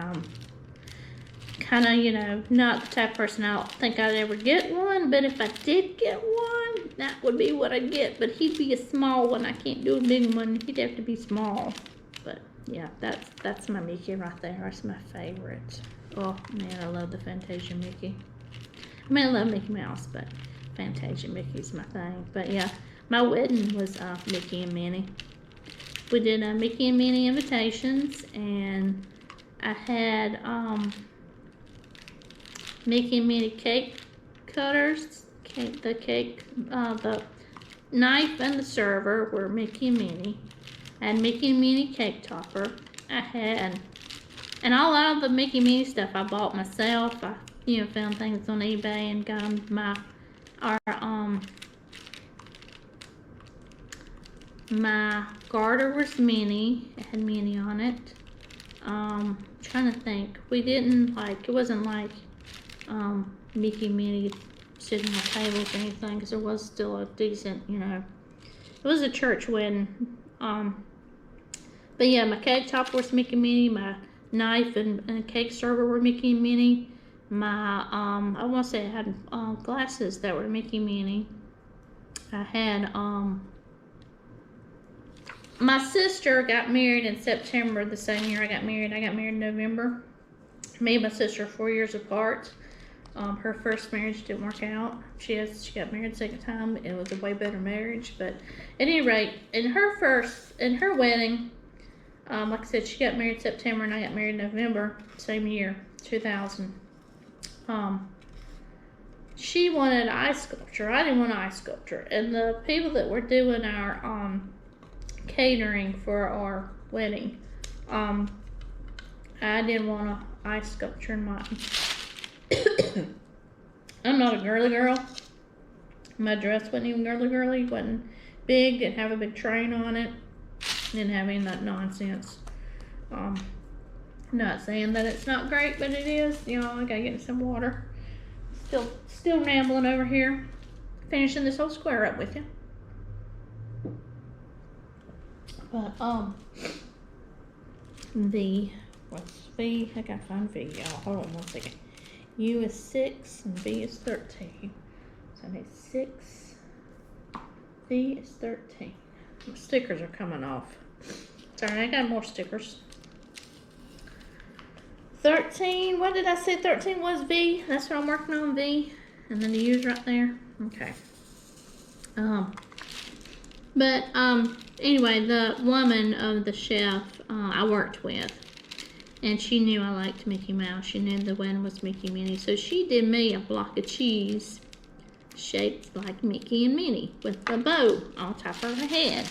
Speaker 1: kind of, not the type of person I don't think I'd ever get one, but if I did get one, that would be what I'd get. But he'd be a small one. I can't do a big one. He'd have to be small. But yeah, that's my Mickey right there. That's my favorite. Oh man, I love the Fantasia Mickey. I mean, I love Mickey Mouse, but Fantasia Mickey's my thing. But yeah, my wedding was Mickey and Minnie. We did Mickey and Minnie invitations, and I had Mickey and Minnie cake cutters. The knife and the server were Mickey and Minnie. I had Mickey and Minnie cake topper. And a lot of the Mickey and Minnie stuff I bought myself. I found things on eBay and got them. My garter was Minnie. It had Minnie on it. Trying to think. We didn't it wasn't like Mickey and Minnie sitting on tables or anything, because there was still a decent, it was a church wedding. But yeah, my cake topper was Mickey and Minnie. My knife and cake server were Mickey and Minnie. My I want to say I had glasses that were Mickey and Minnie. I had my sister got married in September the same year I got married. I got married in November. Me and my sister are 4 years apart. Her first marriage didn't work out. She got married the second time. It was a way better marriage. But at any rate, in her wedding, like I said, she got married in September and I got married in November, same year, 2000. She wanted an ice sculpture. I didn't want an ice sculpture. And the people that were doing our catering for our wedding, I didn't want an ice sculpture in mine. I'm not a girly girl. My dress wasn't even girly. It wasn't big. Didn't have a big train on it. Didn't have any of that nonsense. Not saying that it's not great, but it is. I gotta get in some water. Still rambling over here. Finishing this whole square up with you. But what's V? I gotta find V, y'all. Hold on 1 second. U is 6 and V is 13. So I need 6. V is 13. My stickers are coming off. Sorry, I got more stickers. 13. What did I say? 13 was V. That's what I'm working on, V. And then the U's right there. Okay. But anyway, the woman of the chef I worked with, and she knew I liked Mickey Mouse. She knew the wedding was Mickey and Minnie. So she did me a block of cheese shaped like Mickey and Minnie with a bow on top of her head.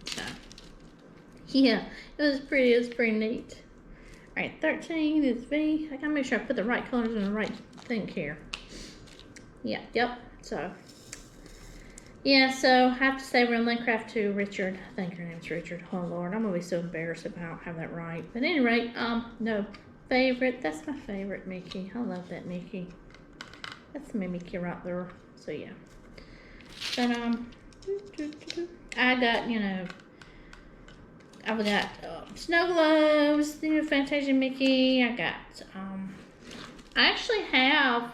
Speaker 1: So, yeah, it was pretty neat. Alright, 13 is V. I gotta make sure I put the right colors in the right thing here. Yeah, yep. So, yeah, so I have to say we're in Landcraft to Richard. I think her name's Richard. Oh Lord, I'm gonna be so embarrassed if I don't have that right. But at any rate, no, favorite. That's my favorite Mickey. I love that Mickey. That's my Mickey right there. So yeah. But I got, I've got snow globes, Fantasia Mickey. I got I actually have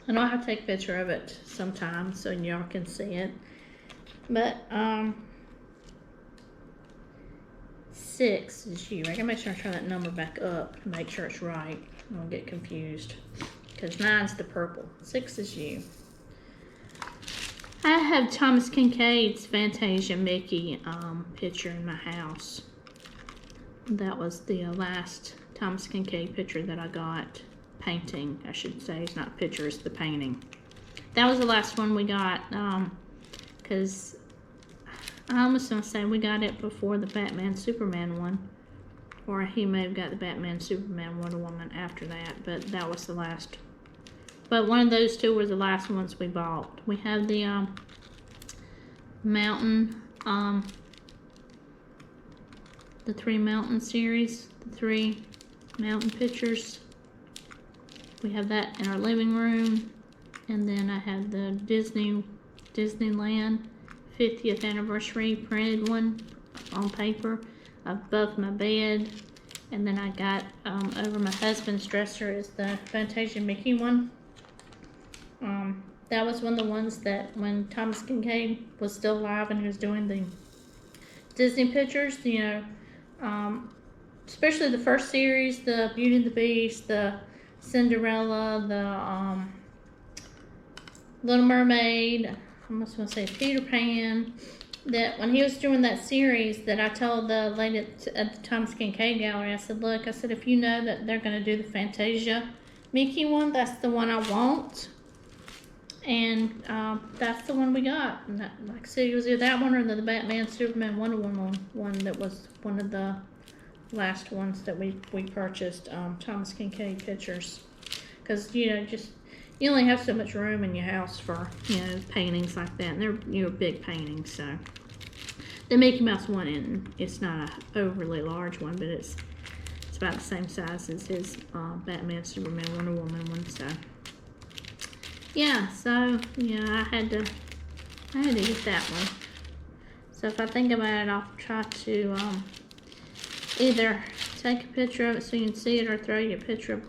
Speaker 1: I know how to take a picture of it sometime so y'all can see it. But 6 is you. I gotta make sure I turn that number back up to make sure it's right. I don't get confused. Because 9's the purple. 6 is you. I have Thomas Kincaid's Fantasia Mickey picture in my house. That was the last Thomas Kincaid picture that I got. Painting, I should say. It's not a picture, it's the painting. That was the last one we got, because I almost want to say we got it before the Batman Superman one. Or he may have got the Batman Superman Wonder Woman after that, but that was the last. But one of those two were the last ones we bought. We have the mountain, the 3 mountain series, the 3 mountain pictures. We have that in our living room. And then I have the Disneyland 50th anniversary printed one on paper above my bed. And then I got over my husband's dresser is the Fantasia Mickey one. That was one of the ones that when Thomas Kincaid was still alive and he was doing the Disney pictures, you know, especially the first series, the Beauty and the Beast, the Cinderella, the Little Mermaid, I almost want to say Peter Pan, that when he was doing that series, that I told the lady at the Thomas Kincaid Gallery, I said, look, I said, if you know that they're going to do the Fantasia Mickey one, that's the one I want. And that's the one we got. And that, like I said, it was either that one or the Batman Superman Wonder Woman one that was one of the last ones that we purchased, Thomas Kincaid pictures. Because, you know, just, you only have so much room in your house for, you know, paintings like that. And they're, you know, big paintings, so. The Mickey Mouse one, and it's not a overly large one, but it's about the same size as his Batman, Superman, Wonder Woman one, so. Yeah, so, yeah, I had to get that one. So if I think about it, I'll try to either take a picture of it so you can see it, or throw you a picture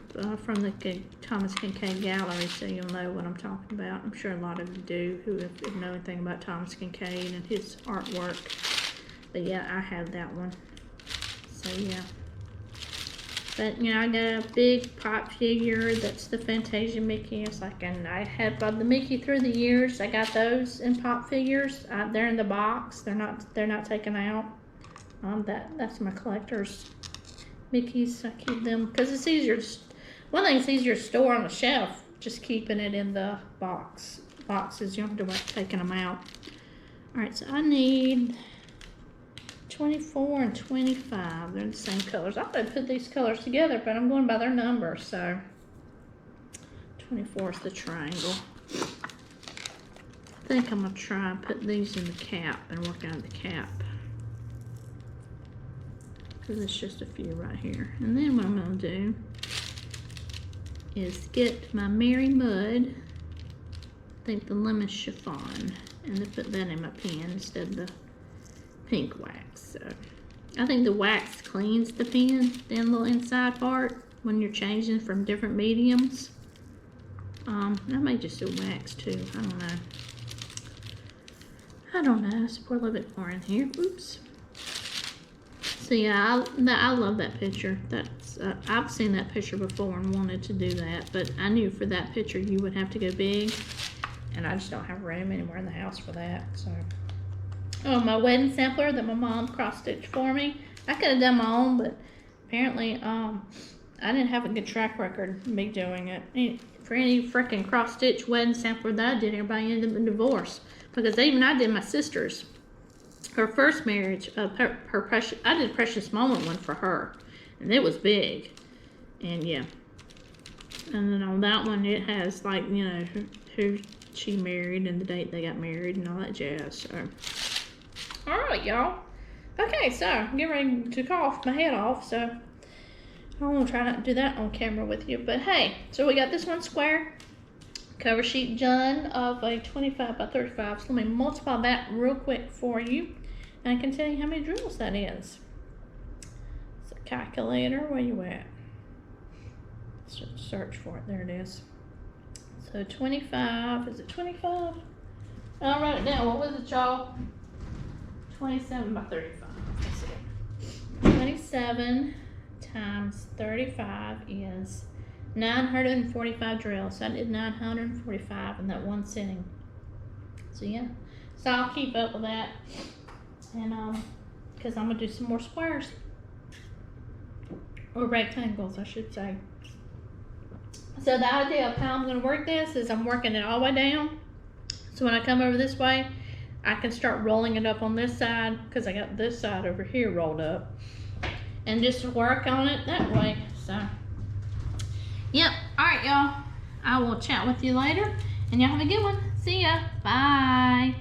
Speaker 1: from the Thomas Kincaid Gallery so you'll know what I'm talking about. I'm sure a lot of you do who know anything about Thomas Kincaid and his artwork. But yeah, I have that one. So yeah. But you know, I got a big pop figure that's the Fantasia Mickey. It's like, and I had the Mickey through the years. I got those in pop figures. They're in the box. They're not taken out. That's my collector's Mickeys. I keep them because it's easier. One thing, it's easier to store on the shelf. Just keeping it in the boxes. You don't have to worry taking them out. All right, so I need 24 and 25. They're the same colors. I thought I'd put these colors together, but I'm going by their number. So 24 is the triangle. I think I'm gonna try and put these in the cap and work out the cap, because it's just a few right here. And then what I'm gonna do is get my Mary Mud, I think the lemon chiffon, and then put that in my pen instead of the pink wax. So I think the wax cleans the pen, the little inside part, when you're changing from different mediums. I may just do wax too. I don't know. Let's pour a little bit more in here. Oops. So yeah, I love that picture. That's I've seen that picture before and wanted to do that, but I knew for that picture you would have to go big, and I just don't have room anywhere in the house for that. So, oh, my wedding sampler that my mom cross-stitched for me. I could have done my own, but apparently I didn't have a good track record of me doing it. For any freaking cross-stitch wedding sampler that I did, everybody ended up in divorce, because even I did my sister's. Her first marriage, her precious, I did a Precious Moment one for her, and it was big, and yeah. And then on that one, it has, like, you know, who she married and the date they got married and all that jazz. So, all right, y'all. Okay, so I'm getting ready to cough my head off, so I want to try not to do that on camera with you. But hey, so we got this one square cover sheet done of a 25 by 35. So let me multiply that real quick for you, and I can tell you how many drills that is. So calculator, where you at? Let's just search for it. There it is. So 25, is it 25? I'll write it down. What was it, y'all? 27 by 35. Let's see. 27 times 35 is 945 drills. So I did 945 in that one sitting. So yeah, so I'll keep up with that, and because I'm gonna do some more squares, or rectangles, I should say. So the idea of how I'm gonna work this is I'm working it all the way down. So when I come over this way, I can start rolling it up on this side, because I got this side over here rolled up, and just work on it that way. So yep. All right, y'all, I will chat with you later, and y'all have a good one. See ya. Bye.